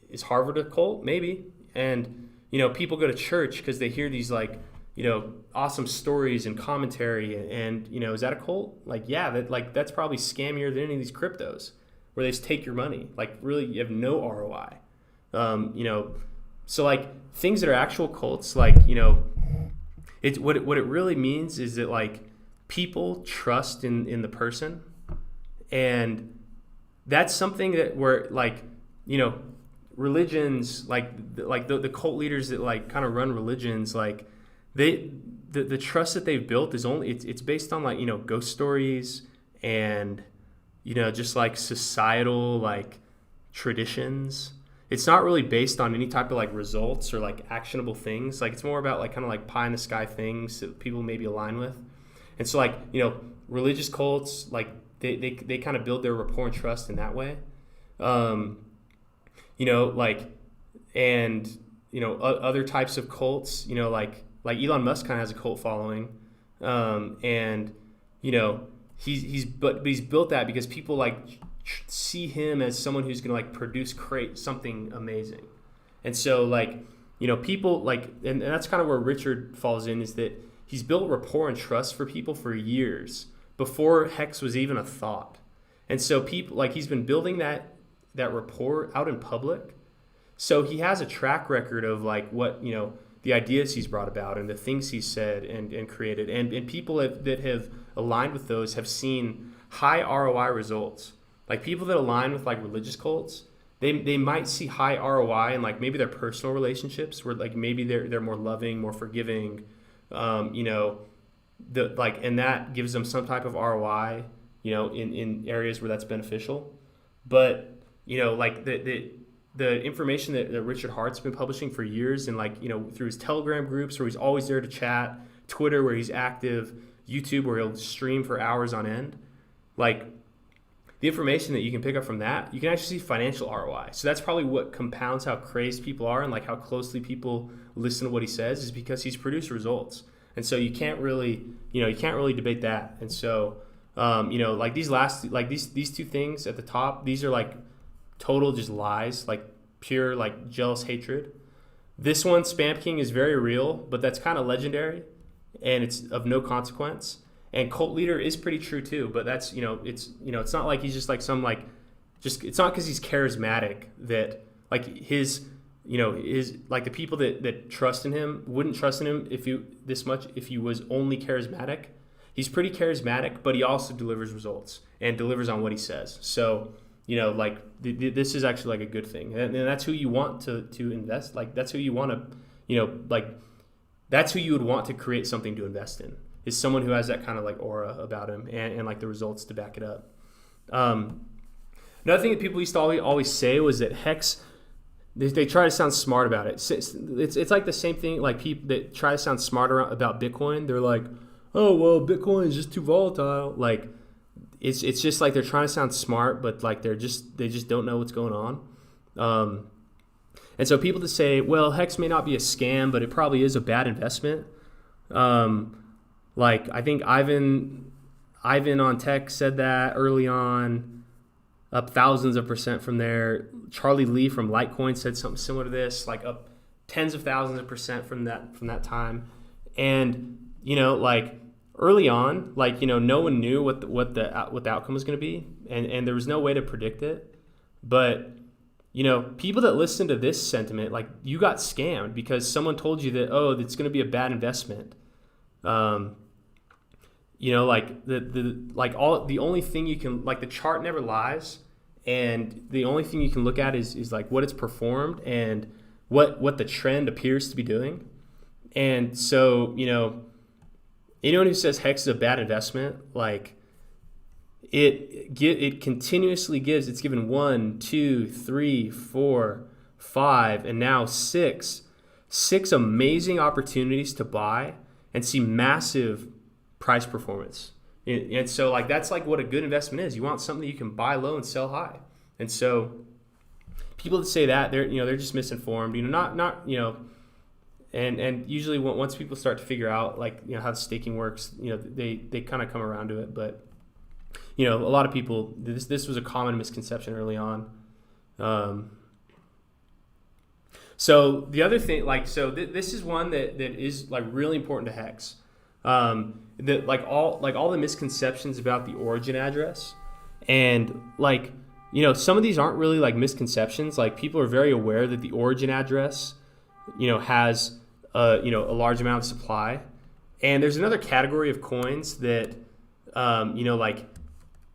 is Harvard a cult? Maybe. And, people go to church because they hear these awesome stories and commentary. And, is that a cult? Yeah, that's probably scammier than any of these cryptos where they just take your money. Really, you have no ROI. So things that are actual cults, it's what it really means is that people trust in the person, and that's something that where religions the cult leaders that kind of run religions the trust that they've built is only it's based on ghost stories and just societal traditions. It's not really based on any type of results or actionable things. It's more about kind of pie in the sky things that people maybe align with. And so religious cults they kind of build their rapport and trust in that way. Other types of cults, like Elon Musk kind of has a cult following, and he's built that because people see him as someone who's gonna create something amazing. And so people and that's kind of where Richard falls in, is that he's built rapport and trust for people for years before Hex was even a thought. And so people he's been building that rapport out in public. So he has a track record of what the ideas he's brought about and the things he's said and created, and people that have aligned with those have seen high ROI results. People that align with religious cults, they might see high ROI in maybe their personal relationships where maybe they're more loving, more forgiving, and that gives them some type of ROI, in areas where that's beneficial. But the information that Richard Hart's been publishing for years, and through his Telegram groups where he's always there to chat, Twitter where he's active, YouTube where he'll stream for hours on end, the information that you can pick up from that, you can actually see financial ROI. So that's probably what compounds how crazed people are and how closely people listen to what he says, is because he's produced results. And so you can't really debate that. And so these two things at the top, these are total just lies, pure jealous hatred. This one, Spam King, is very real, but that's kind of legendary and it's of no consequence. And cult leader is pretty true too, but that's it's not he's just it's not because he's charismatic that his the people that trust in him wouldn't trust in him if he was only charismatic. He's pretty charismatic, but he also delivers results and delivers on what he says. So this is actually a good thing, and that's who you want to invest. That's who you want to that's who you would want to create something to invest in, is someone who has that kind of aura about him and the results to back it up. Another thing that people used to always say was that Hex, they try to sound smart about it. It's the same thing, people that try to sound smarter about Bitcoin. They're oh, well, Bitcoin is just too volatile. It's just they're trying to sound smart, but they just don't know what's going on. And so people that say, well, Hex may not be a scam, but it probably is a bad investment. I think Ivan on Tech said that early on, up thousands of % from there. Charlie Lee from Litecoin said something similar to this, up tens of thousands of % from that time. And early on, no one knew what the outcome was going to be, and there was no way to predict it. But people that listen to this sentiment, you got scammed because someone told you that, oh, it's going to be a bad investment. The only thing you can, the chart never lies, and the only thing you can look at is what it's performed and what the trend appears to be doing. And so, anyone who says HEX is a bad investment, like it continuously gives, it's given 1, 2, 3, 4, 5, and now six amazing opportunities to buy and see massive price performance. And so like that's like what a good investment is. You want something that you can buy low and sell high. And so people that say that, they're just misinformed, and usually once people start to figure out how the staking works, they kind of come around to it. But a lot of people, this was a common misconception early on. So the other thing, this is one that is like really important to HEX. That all the misconceptions about the origin address, and some of these aren't really like misconceptions. Like people are very aware that the origin address, has a large amount of supply, and there's another category of coins that,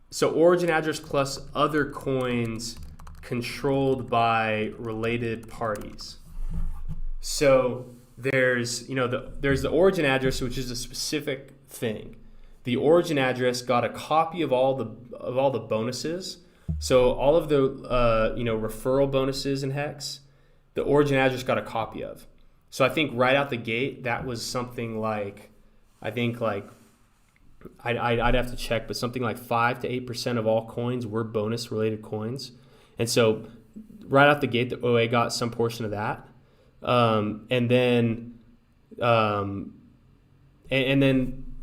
so origin address plus other coins controlled by related parties. So there's the origin address, which is a specific thing. The origin address got a copy of all the bonuses. So all of the referral bonuses in HEX, the origin address got a copy of. So I think right out the gate, that was something like, I'd have to check, but something like 5 to 8% of all coins were bonus related coins. And so right out the gate, the OA got some portion of that. And then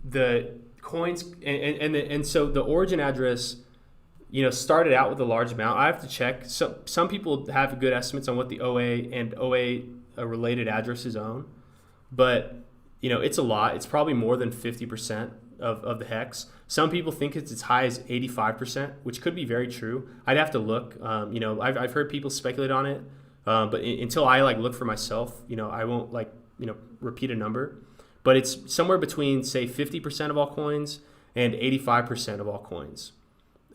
the coins, and so the origin address, started out with a large amount. I have to check. So some people have good estimates on what the OA and OA related addresses own, but it's a lot. It's probably more than 50% of the HEX. Some people think it's as high as 85%, which could be very true. I'd have to look. I've heard people speculate on it, but until I look for myself, I won't repeat a number. But it's somewhere between, say, 50% of all coins and 85% of all coins.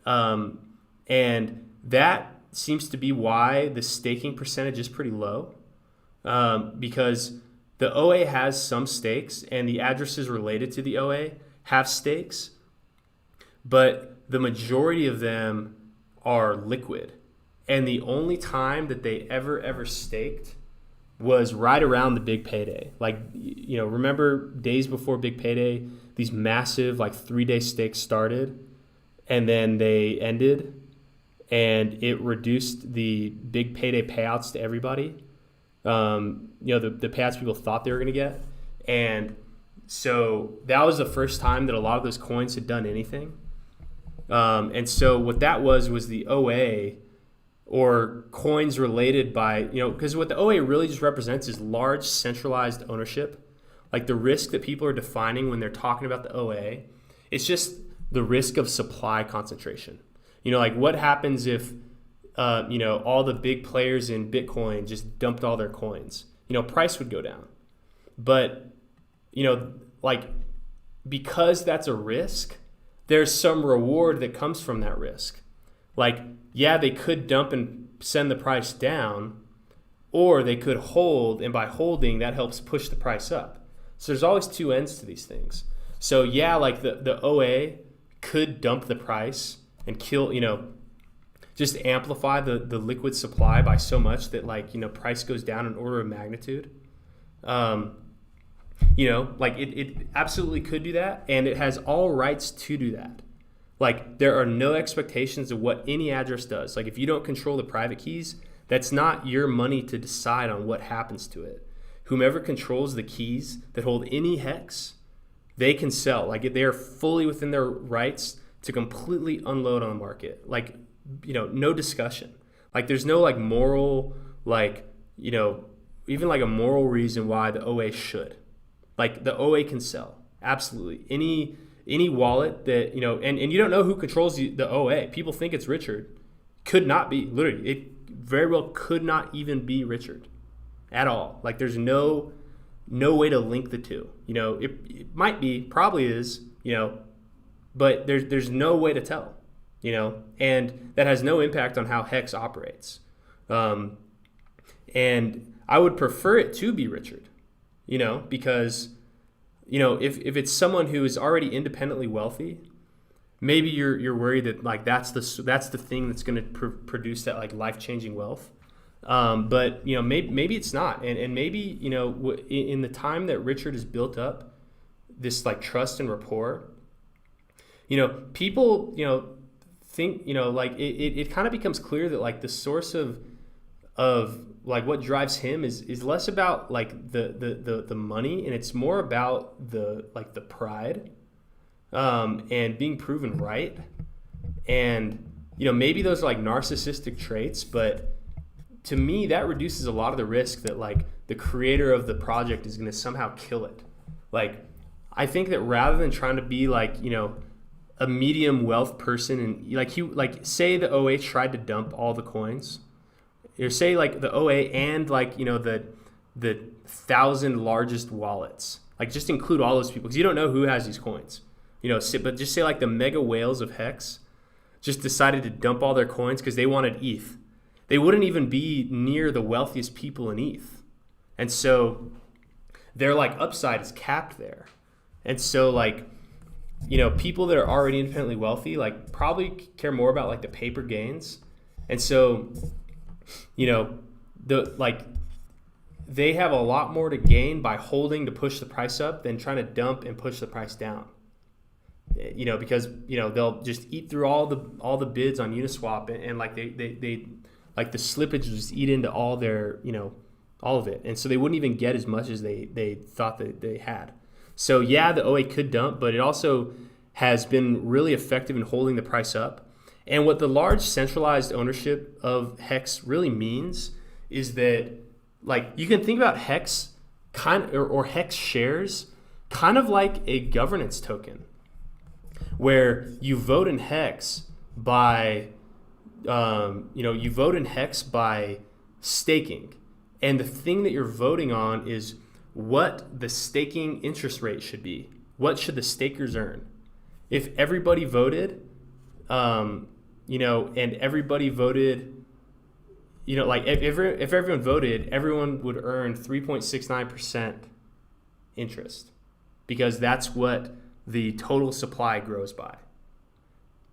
And that seems to be why the staking percentage is pretty low, because the OA has some stakes and the addresses related to the OA have stakes, but the majority of them are liquid. And the only time that they ever staked was right around the big payday. Remember days before big payday, these massive 3-day stakes started and then they ended, and it reduced the big payday payouts to everybody. The payouts people thought they were going to get. And so that was the first time that a lot of those coins had done anything. And so what that was the OA, or coins related by, because what the OA really just represents is large centralized ownership. Like the risk that people are defining when they're talking about the OA, it's just the risk of supply concentration. What happens if, all the big players in Bitcoin just dumped all their coins? Price would go down. But, because that's a risk, there's some reward that comes from that risk. They could dump and send the price down, or they could hold, and by holding, that helps push the price up. So there's always two ends to these things. So the OA could dump the price and kill, just amplify the liquid supply by so much that price goes down an order of magnitude. It absolutely could do that, and it has all rights to do that. There are no expectations of what any address does. If you don't control the private keys, that's not your money to decide on what happens to it. Whomever controls the keys that hold any HEX, they can sell. They are fully within their rights to completely unload on the market. No discussion. There's no moral, even a moral reason why the OA should. The OA can sell. Absolutely. Any wallet that, and you don't know who controls the OA. People think it's Richard. Could not be. Literally, it very well could not even be Richard at all. There's no way to link the two. It might be, probably is, but there's no way to tell, and that has no impact on how HEX operates. And I would prefer it to be Richard, because, if it's someone who is already independently wealthy, maybe you're worried that like that's the thing that's going to produce that like life-changing wealth. But maybe it's not, and maybe in the time that Richard has built up this like trust and rapport, people think like it kind of becomes clear that like the source of like what drives him is less about like the money, and it's more about the pride, and being proven right. And maybe those are like narcissistic traits, but to me that reduces a lot of the risk that like the creator of the project is going to somehow kill it. Like I think that rather than trying to be like a medium wealth person, and say the OA tried to dump all the coins, or say like the OA and like the 1,000 largest wallets, like just include all those people, because you don't know who has these coins, but just say like the mega whales of Hex just decided to dump all their coins because they wanted ETH. They wouldn't even be near the wealthiest people in ETH, and so their like upside is capped there. And so like people that are already independently wealthy like probably care more about like the paper gains. And so they have a lot more to gain by holding to push the price up than trying to dump and push the price down. Because they'll just eat through all the bids on Uniswap, and like they like the slippage will just eat into all their all of it, and so they wouldn't even get as much as they thought that they had. So yeah, the OA could dump, but it also has been really effective in holding the price up. And what the large centralized ownership of Hex really means is that like you can think about Hex or Hex shares kind of like a governance token, where you vote in Hex by staking, and the thing that you're voting on is what the staking interest rate should be. What should the stakers earn? If everybody voted, and everybody voted, like if everyone voted, everyone would earn 3.69% interest, because that's what the total supply grows by.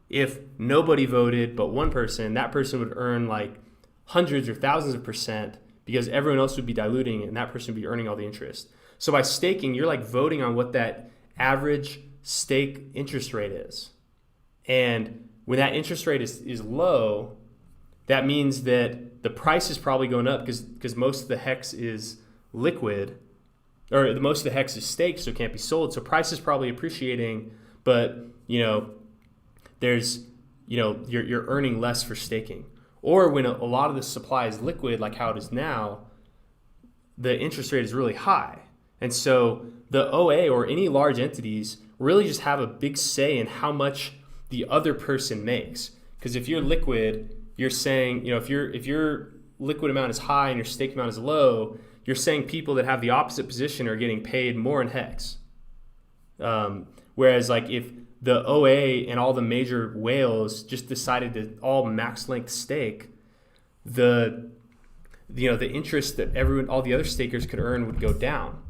If nobody voted but one person, that person would earn like hundreds or thousands of percent, because everyone else would be diluting and that person would be earning all the interest. So by staking, you're like voting on what that average stake interest rate is. And when that interest rate is low, that means that the price is probably going up because most of the Hex is liquid, or most of the Hex is staked, so it can't be sold. So price is probably appreciating, but there's you're earning less for staking. Or when a lot of the supply is liquid, like how it is now, the interest rate is really high. And so the OA or any large entities really just have a big say in how much the other person makes. Because if you're liquid, you're saying, if your liquid amount is high and your stake amount is low, you're saying people that have the opposite position are getting paid more in Hex. Whereas like if the OA and all the major whales just decided to all max length stake, the interest that all the other stakers could earn would go down.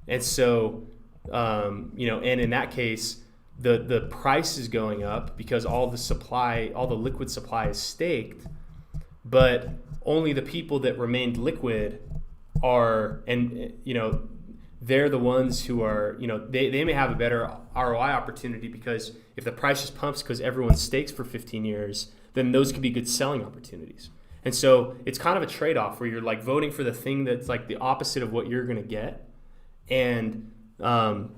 And so, and in that case, the price is going up because all the liquid supply is staked, but only the people that remained liquid they're the ones who are, they may have a better ROI opportunity, because if the price just pumps because everyone stakes for 15 years, then those could be good selling opportunities. And so it's kind of a trade-off where you're like voting for the thing that's like the opposite of what you're going to get. And so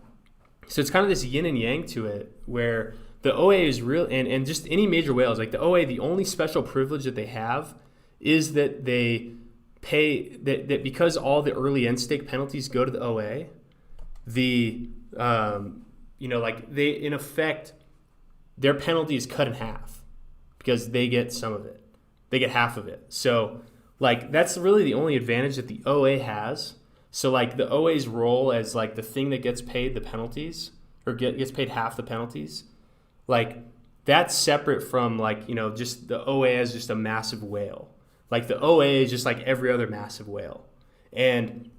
it's kind of this yin and yang to it, where the OA is real, and just any major whales, like the OA, the only special privilege that they have is that they pay that because all the early end stake penalties go to the OA, they in effect their penalty is cut in half because they get some of it, they get half of it. So like that's really the only advantage that the OA has. So like the OA's role as like the thing that gets paid the penalties, or gets paid half the penalties, like that's separate from like just the OA as just a massive whale. Like the OA is just like every other massive whale. And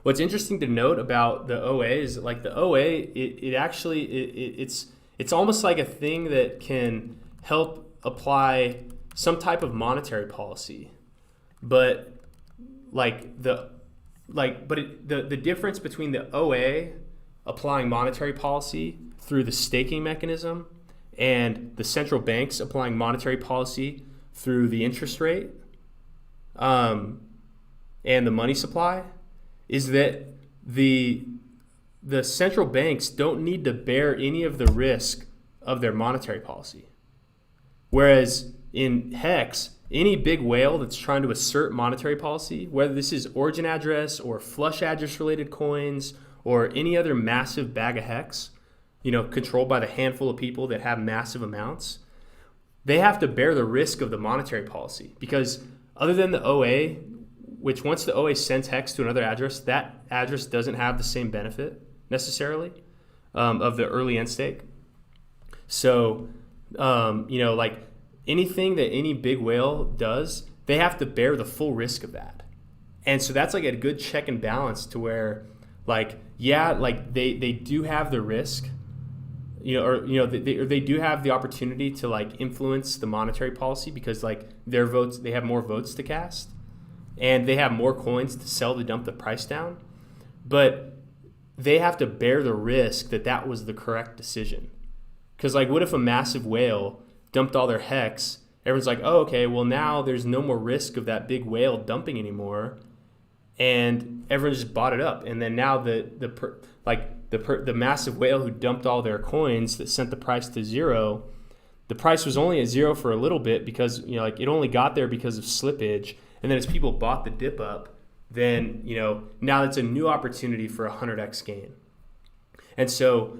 what's interesting to note about the OA is like the OA, it's almost like a thing that can help apply some type of monetary policy, but the difference between the OA applying monetary policy through the staking mechanism and the central banks applying monetary policy through the interest rate and the money supply is that the central banks don't need to bear any of the risk of their monetary policy. Whereas in HEX, any big whale that's trying to assert monetary policy, whether this is origin address or flush address related coins or any other massive bag of HEX, controlled by the handful of people that have massive amounts, they have to bear the risk of the monetary policy, because other than the OA, which once the OA sends HEX to another address, that address doesn't have the same benefit necessarily of the early end stake. So, anything that any big whale does, they have to bear the full risk of that. And so that's like a good check and balance to where they do have the risk, they do have the opportunity to influence the monetary policy because their votes, they have more votes to cast and they have more coins to sell to dump the price down. But they have to bear the risk that was the correct decision. Because what if a massive whale dumped all their HEX? Everyone's like, oh, okay, well now there's no more risk of that big whale dumping anymore, and everyone just bought it up. And then now the massive whale who dumped all their coins that sent the price to zero, the price was only at zero for a little bit because it only got there because of slippage. And then as people bought the dip up, then now it's a new opportunity for a 100x gain. And so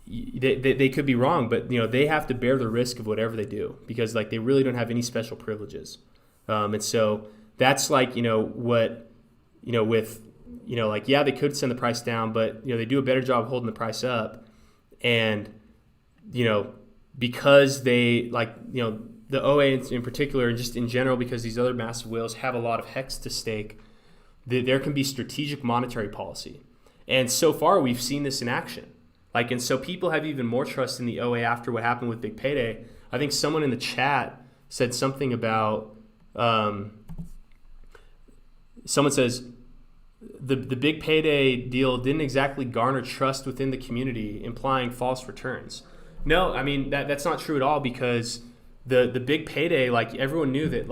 they could be wrong, but they have to bear the risk of whatever they do because they really don't have any special privileges. And so that's what they could send the price down, but they do a better job holding the price up. And because they the OA in particular, and just in general, because these other massive whales have a lot of HEX to stake, there can be strategic monetary policy. And so far we've seen this in action. And so people have even more trust in the OA after what happened with Big Payday. I think someone in the chat said something about, someone says, the Big Payday deal didn't exactly garner trust within the community, implying false returns. No, I mean, that's not true at all, because the Big Payday, everyone knew that,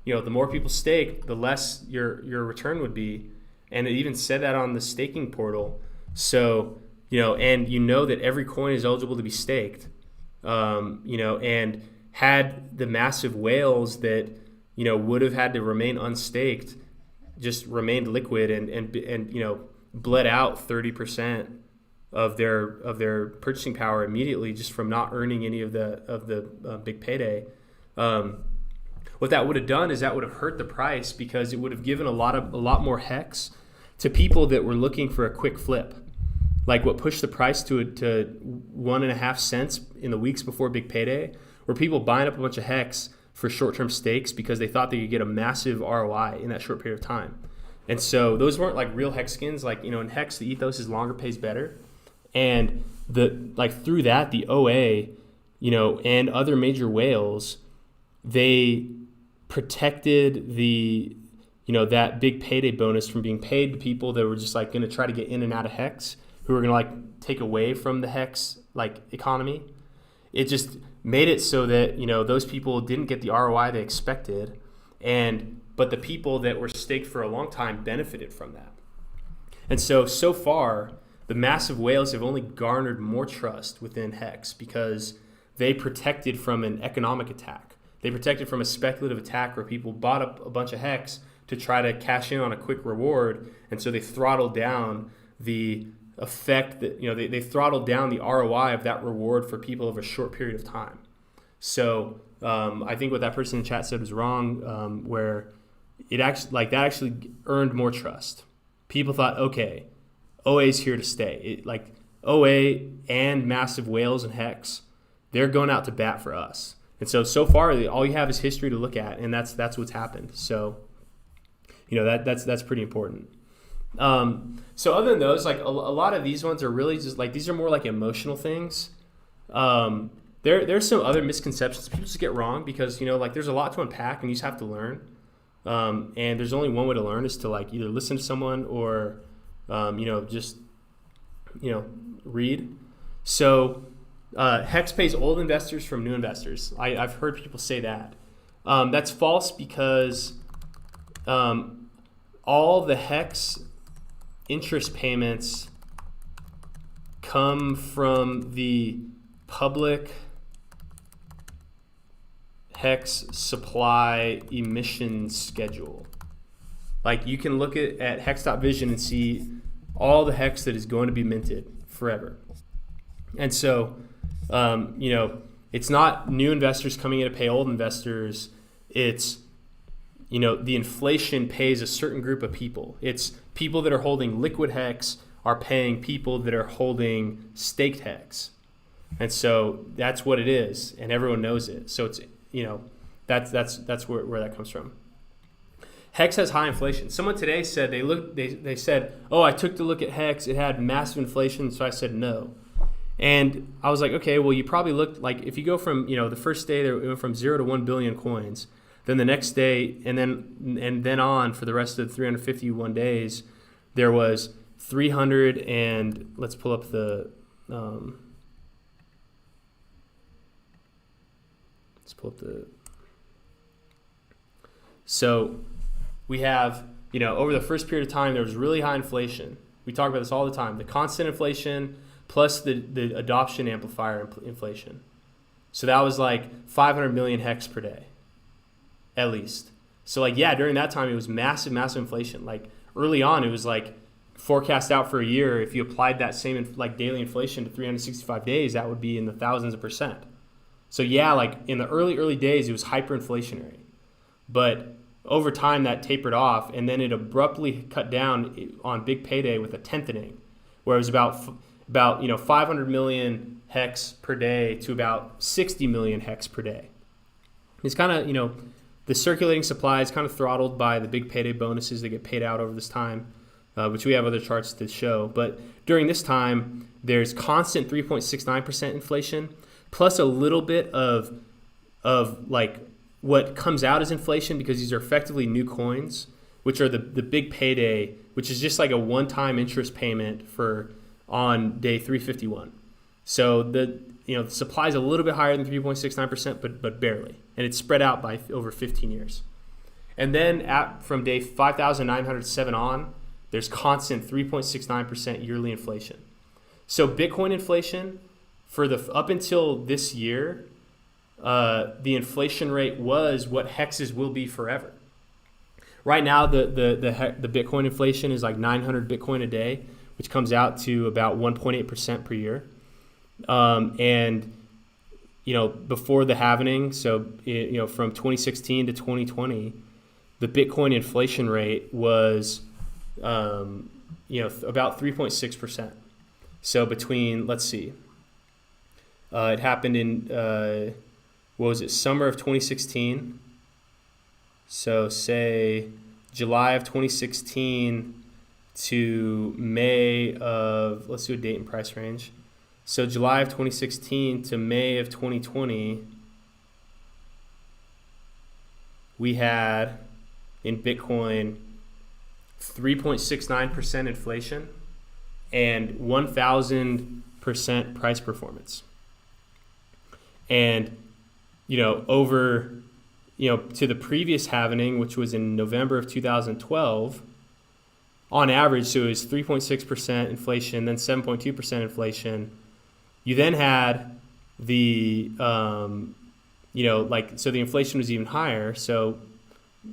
the more people staked, the less your return would be. And it even said that on the staking portal. So, and that every coin is eligible to be staked, and had the massive whales that, would have had to remain unstaked just remained liquid and bled out 30% of their purchasing power immediately just from not earning any of the Big Payday. What that would have done is that would have hurt the price, because it would have given a lot more HEX to people that were looking for a quick flip. What pushed the price to 1.5 cents in the weeks before Big Payday were people buying up a bunch of HEX for short-term stakes because they thought they could get a massive ROI in that short period of time. And so those weren't real HEX skins. In HEX, the ethos is longer pays better. And through that, the OA, and other major whales, they protected that Big Payday bonus from being paid to people that were just going to try to get in and out of HEX, who were going to take away from the HEX economy. It just made it so that those people didn't get the ROI they expected, but the people that were staked for a long time benefited from that. And so far, the massive whales have only garnered more trust within HEX because they protected from an economic attack. They protected from a speculative attack where people bought up a bunch of HEX to try to cash in on a quick reward, and so they throttled down the effect that they throttled down the ROI of that reward for people over a short period of time. So I think what that person in chat said was wrong, where it actually that actually earned more trust. People thought, okay, OA's here to stay. OA and massive whales and HEX, they're going out to bat for us. And so far all you have is history to look at, and that's what's happened. So That's pretty important. So other than those, like a lot of these ones are really just like, these are more like emotional things. There's some other misconceptions people just get wrong because, like there's a lot to unpack and you just have to learn. And there's only one way to learn is to like either listen to someone or, just, read. So Hex pays old investors from new investors. I've heard people say that. That's false because all the Hex interest payments come from the public Hex supply emission schedule. Like you can look at hex.vision and see all the Hex that is going to be minted forever. And so, it's not new investors coming in to pay old investors. It's, the inflation pays a certain group of people. It's people that are holding liquid Hex are paying people that are holding staked Hex. And so that's what it is, and everyone knows it. So it's, that's where that comes from. Hex has high inflation. Someone today said they said, oh, I took a look at Hex. It had massive inflation, so I said no. And I was like, okay, well, you probably looked like if you go from, the first day it went from 0 to 1 billion coins. Then the next day, and then on for the rest of the 351 days, there was 300 and let's pull up the so we have, over the first period of time, there was really high inflation. We talk about this all the time. The constant inflation plus the adoption amplifier inflation. So that was like 500 million Hex per day, at least. So like, yeah, during that time, it was massive inflation. Like early on, it was like forecast out for a year. If you applied that same like daily inflation to 365 days, that would be in the thousands of %. So yeah, like in the early days, it was hyperinflationary. But over time, that tapered off, and then it abruptly cut down on big payday with a tenthening, where it was about 500 million Hex per day to about 60 million Hex per day. It's kind of, the circulating supply is kind of throttled by the big payday bonuses that get paid out over this time, which we have other charts to show. But during this time, there's constant 3.69% inflation, plus a little bit of like what comes out as inflation, because these are effectively new coins, which are the big payday, which is just like a one-time interest payment on day 351. So the supply is a little bit higher than 3.69%, but barely, and it's spread out by over 15 years. And then from day 5,907 on, there's constant 3.69% yearly inflation. So Bitcoin inflation for up until this year, the inflation rate was what Hexes will be forever. Right now, the Bitcoin inflation is like 900 Bitcoin a day, which comes out to about 1.8% per year. And before the halving, so from 2016 to 2020, the Bitcoin inflation rate was about 3.6%. So between, let's see, it happened in summer of 2016. So say July of 2016 to May of, let's do a date and price range. So July of 2016 to May of 2020, we had in Bitcoin 3.69% inflation and 1,000% price performance. And, over, to the previous halving, which was in November of 2012, on average, so it was 3.6% inflation, then 7.2% inflation. You then had the, so the inflation was even higher. So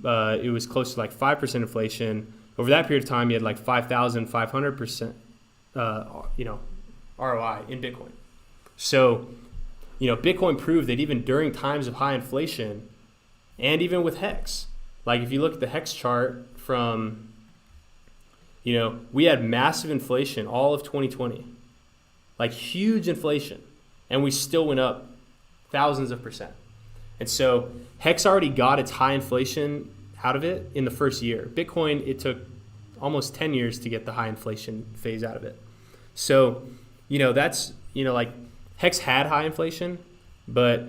it was close to like 5% inflation. Over that period of time, you had like 5,500%, ROI in Bitcoin. So, Bitcoin proved that even during times of high inflation, and even with Hex, like if you look at the Hex chart from, we had massive inflation all of 2020, like huge inflation, and we still went up thousands of %. And so Hex already got its high inflation out of it in the first year. Bitcoin, it took almost 10 years to get the high inflation phase out of it. So, that's, like Hex had high inflation, but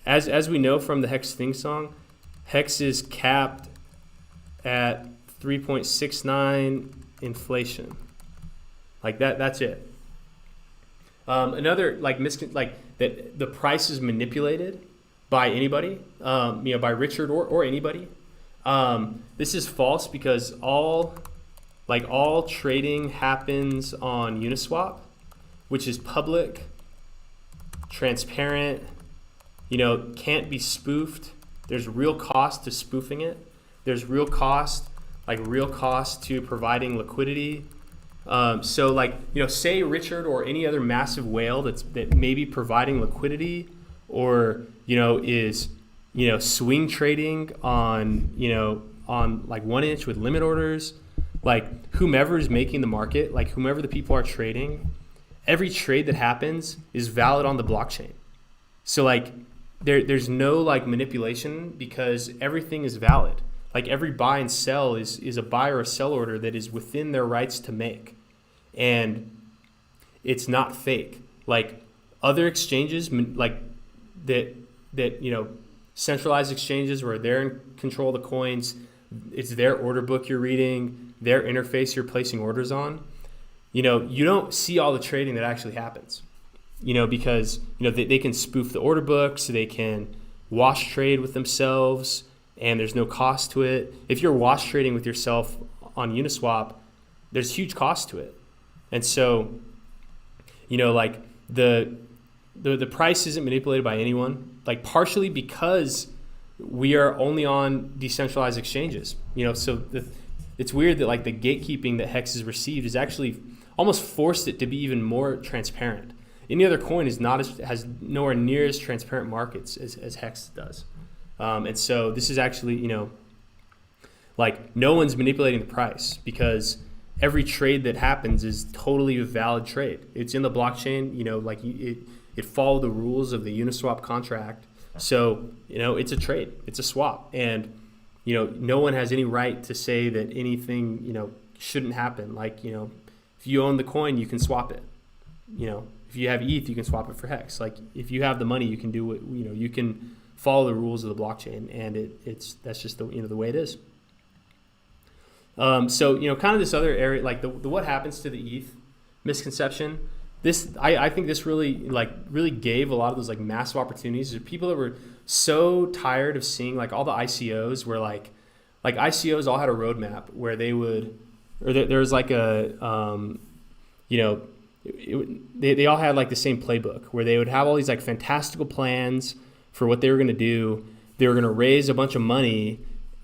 as we know from the Hex theme song, Hex is capped at 3.69 inflation. Like that's it. Another like that the price is manipulated by anybody, by Richard or anybody. This is false because all trading happens on Uniswap, which is public, transparent, can't be spoofed. There's real cost to spoofing it. There's real cost to providing liquidity. Say Richard or any other massive whale that may be providing liquidity or, is, swing trading on like 1 inch with limit orders, like whomever is making the market, like whomever the people are trading, every trade that happens is valid on the blockchain. So like there's no like manipulation because everything is valid. Like every buy and sell is a buy or a sell order that is within their rights to make. And it's not fake. Like other exchanges, like that centralized exchanges where they're in control of the coins, it's their order book you're reading, their interface you're placing orders on. You don't see all the trading that actually happens. Because they can spoof the order book, so they can wash trade with themselves, and there's no cost to it. If you're wash trading with yourself on Uniswap, there's huge cost to it. And so, like the price isn't manipulated by anyone, like partially because we are only on decentralized exchanges. So it's weird that like the gatekeeping that Hex has received is actually almost forced it to be even more transparent. Any other coin has nowhere near as transparent markets as Hex does. And so this is actually, like no one's manipulating the price because every trade that happens is totally a valid trade. It's in the blockchain, it followed the rules of the Uniswap contract. So, it's a trade, it's a swap. And, no one has any right to say that anything, shouldn't happen. Like, if you own the coin, you can swap it. If you have ETH, you can swap it for Hex. Like if you have the money, you can do what, you can follow the rules of the blockchain, and that's just the way it is. So kind of this other area, like the what happens to the ETH misconception. This I think this really gave a lot of those like massive opportunities. There's people that were so tired of seeing like all the ICOs where like ICOs all had a roadmap where they would, or there was like a they all had like the same playbook where they would have all these like fantastical plans for what they were going to do. They were going to raise a bunch of money,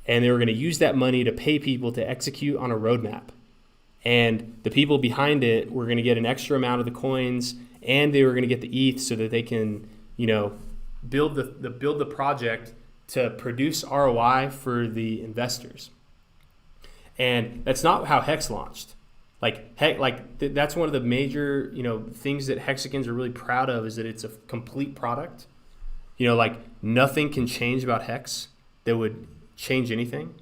and they were going to use that money to pay people to execute on a roadmap. And the people behind it were going to get an extra amount of the coins, and they were going to get the ETH so that they can, build the project to produce ROI for the investors. And that's not how Hex launched. That's one of the major, things that Hexicans are really proud of is that it's a complete product. Nothing can change about Hex that would change anything.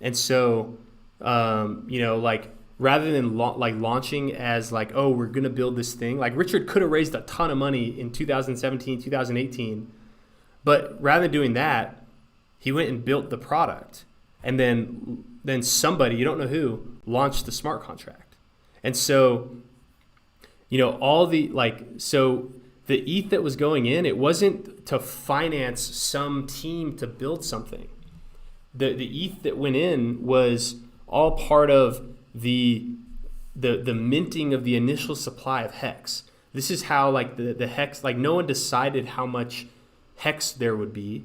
And so, rather than launching as like, oh, we're going to build this thing, like Richard could have raised a ton of money in 2017, 2018. But rather than doing that, he went and built the product. And then somebody, you don't know who, launched the smart contract. And so, the ETH that was going in, it wasn't to finance some team to build something. The ETH that went in was all part of the minting of the initial supply of Hex. This is how the Hex, no one decided how much Hex there would be.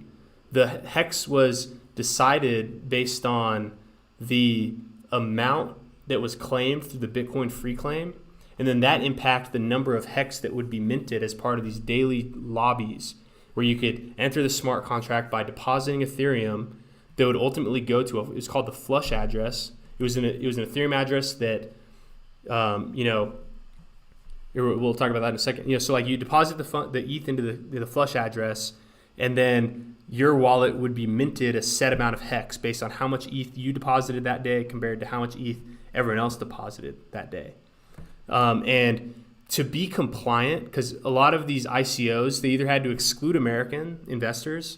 The Hex was decided based on the amount that was claimed through the Bitcoin free claim, and then that impacted the number of Hex that would be minted as part of these daily lobbies where you could enter the smart contract by depositing Ethereum that would ultimately go to it was called the flush address. It was an Ethereum address that we'll talk about that in a second. So you deposit the ETH into the flush address, and then your wallet would be minted a set amount of HEX based on how much ETH you deposited that day compared to how much ETH everyone else deposited that day. And to be compliant, because a lot of these ICOs, they either had to exclude American investors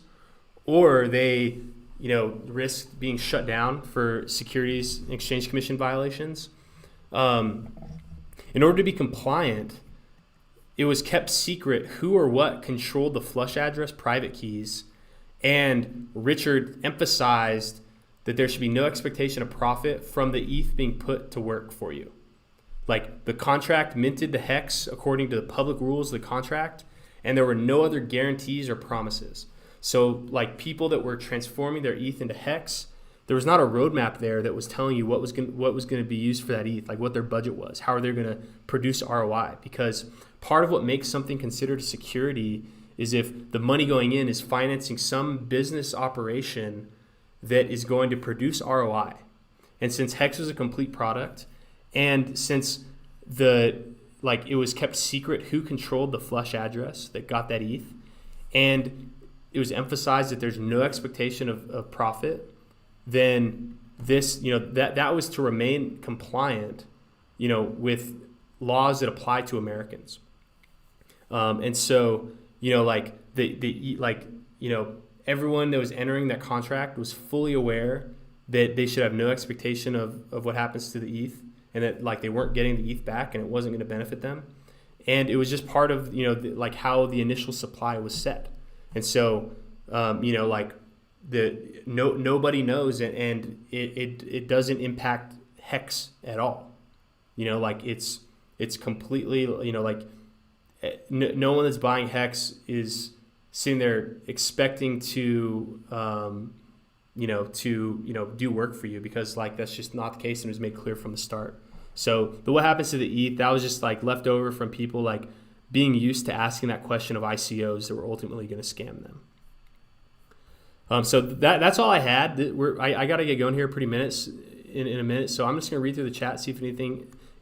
or they, risked being shut down for Securities and Exchange Commission violations. In order to be compliant, it was kept secret who or what controlled the flush address private keys, and Richard emphasized that there should be no expectation of profit from the ETH being put to work for you. Like, the contract minted the HEX according to the public rules of the contract, and there were no other guarantees or promises. So, like, people that were transforming their ETH into HEX, there was not a roadmap there that was telling you what was going to be used for that ETH, like what their budget was, how are they going to produce ROI. Because part of what makes something considered a security is if the money going in is financing some business operation that is going to produce ROI. And since HEX was a complete product, and since it was kept secret who controlled the flush address that got that ETH, and it was emphasized that there's no expectation of profit, then this, that was to remain compliant, with laws that apply to Americans. And so, everyone that was entering that contract was fully aware that they should have no expectation of what happens to the ETH, and that they weren't getting the ETH back and it wasn't going to benefit them. And it was just part of, how the initial supply was set. And so, nobody knows, and it doesn't impact HEX at all. It's completely, no one that's buying HEX is sitting there expecting to do work for you, because that's just not the case, and it was made clear from the start. So what happens to the ETH, that was just left over from people being used to asking that question of ICOs that were ultimately going to scam them. So that's all I had. I got to get going here in a minute. So I'm just going to read through the chat, see if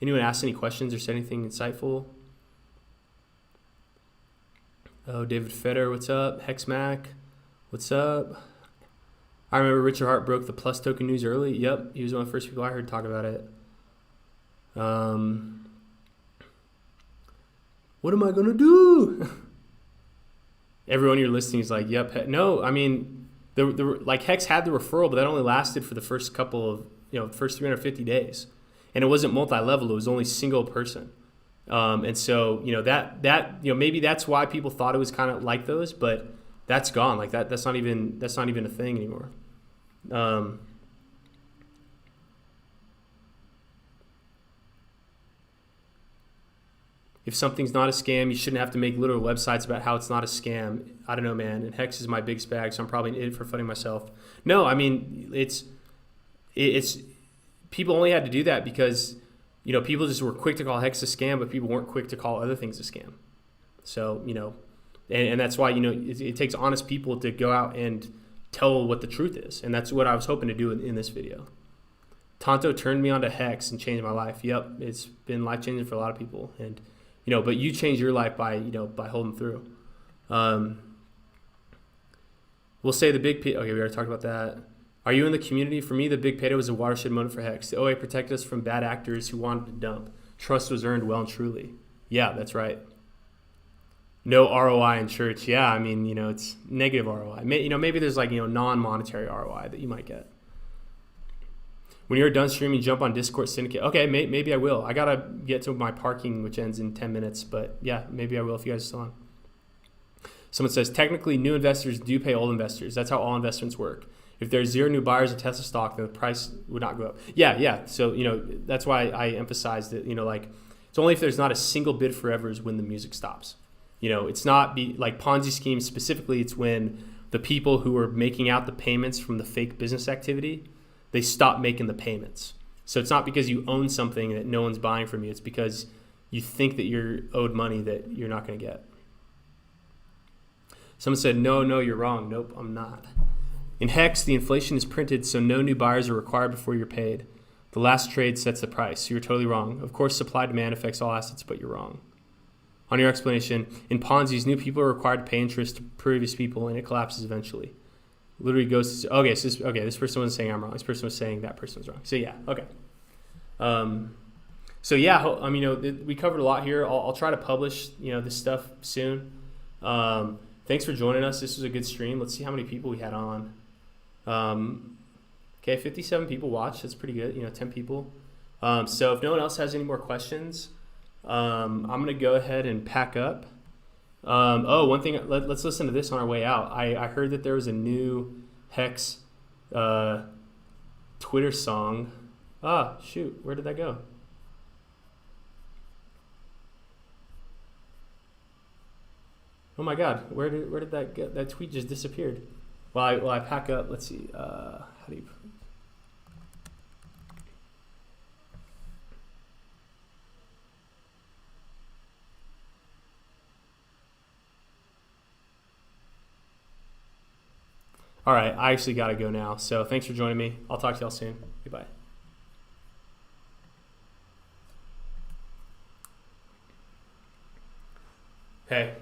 anyone asked any questions or said anything insightful. Oh, David Feder, what's up? Hex Mac, what's up? I remember Richard Hart broke the Plus token news early. Yep, he was one of the first people I heard talk about it. What am I going to do? Everyone you're listening is like, yep. No, I mean, Hex had the referral, but that only lasted for the first couple of, first 350 days. And it wasn't multi-level, it was only single person. And so, maybe that's why people thought it was kind of like those, but that's gone. That's not even a thing anymore. If something's not a scam, you shouldn't have to make literal websites about how it's not a scam. I don't know, man. And Hex is my big bag, so I'm probably in it for funding myself. No, I mean, it's people only had to do that because, people just were quick to call Hex a scam, but people weren't quick to call other things a scam. So, and that's why, it takes honest people to go out and tell what the truth is. And that's what I was hoping to do in this video. Tonto turned me onto Hex and changed my life. Yep, it's been life-changing for a lot of people. And, but you changed your life by holding through. We'll say the big okay, we already talked about that. Are you in the community? For me, the big payday was a watershed moment for Hex. The OA protected us from bad actors who wanted to dump. Trust was earned well and truly. Yeah, that's right. No ROI in church. Yeah, I mean, it's negative ROI. Maybe there's non-monetary ROI that you might get. When you're done streaming, jump on Discord Syndicate. Okay, maybe I will. I got to get to my parking, which ends in 10 minutes. But yeah, maybe I will if you guys are still on. Someone says, technically, new investors do pay old investors. That's how all investments work. If there's 0 new buyers of Tesla stock, then the price would not go up. Yeah. So, that's why I emphasized that, it's only if there's not a single bid forever is when the music stops. It's not like Ponzi schemes specifically. It's when the people who are making out the payments from the fake business activity, they stop making the payments. So it's not because you own something that no one's buying from you. It's because you think that you're owed money that you're not going to get. Someone said, no, you're wrong. Nope, I'm not. In Hex, the inflation is printed, so no new buyers are required before you're paid. The last trade sets the price, so you're totally wrong. Of course, supply-demand affects all assets, but you're wrong. On your explanation, in Ponzi's, new people are required to pay interest to previous people, and it collapses eventually. Literally goes to, okay, this person was saying I'm wrong. This person was saying that person was wrong. So yeah, okay. So yeah, I mean, we covered a lot here. I'll try to publish, this stuff soon. Thanks for joining us. This was a good stream. Let's see how many people we had on. Okay, 57 people watched. That's pretty good. 10 people. So if no one else has any more questions, I'm gonna go ahead and pack up. One thing. Let's listen to this on our way out. I heard that there was a new Hex Twitter song. Shoot, where did that go? Oh my God, where did that go? That tweet just disappeared. Well, I pack up. Let's see. How do you? All right, I actually got to go now. So thanks for joining me. I'll talk to y'all soon. Goodbye. Hey.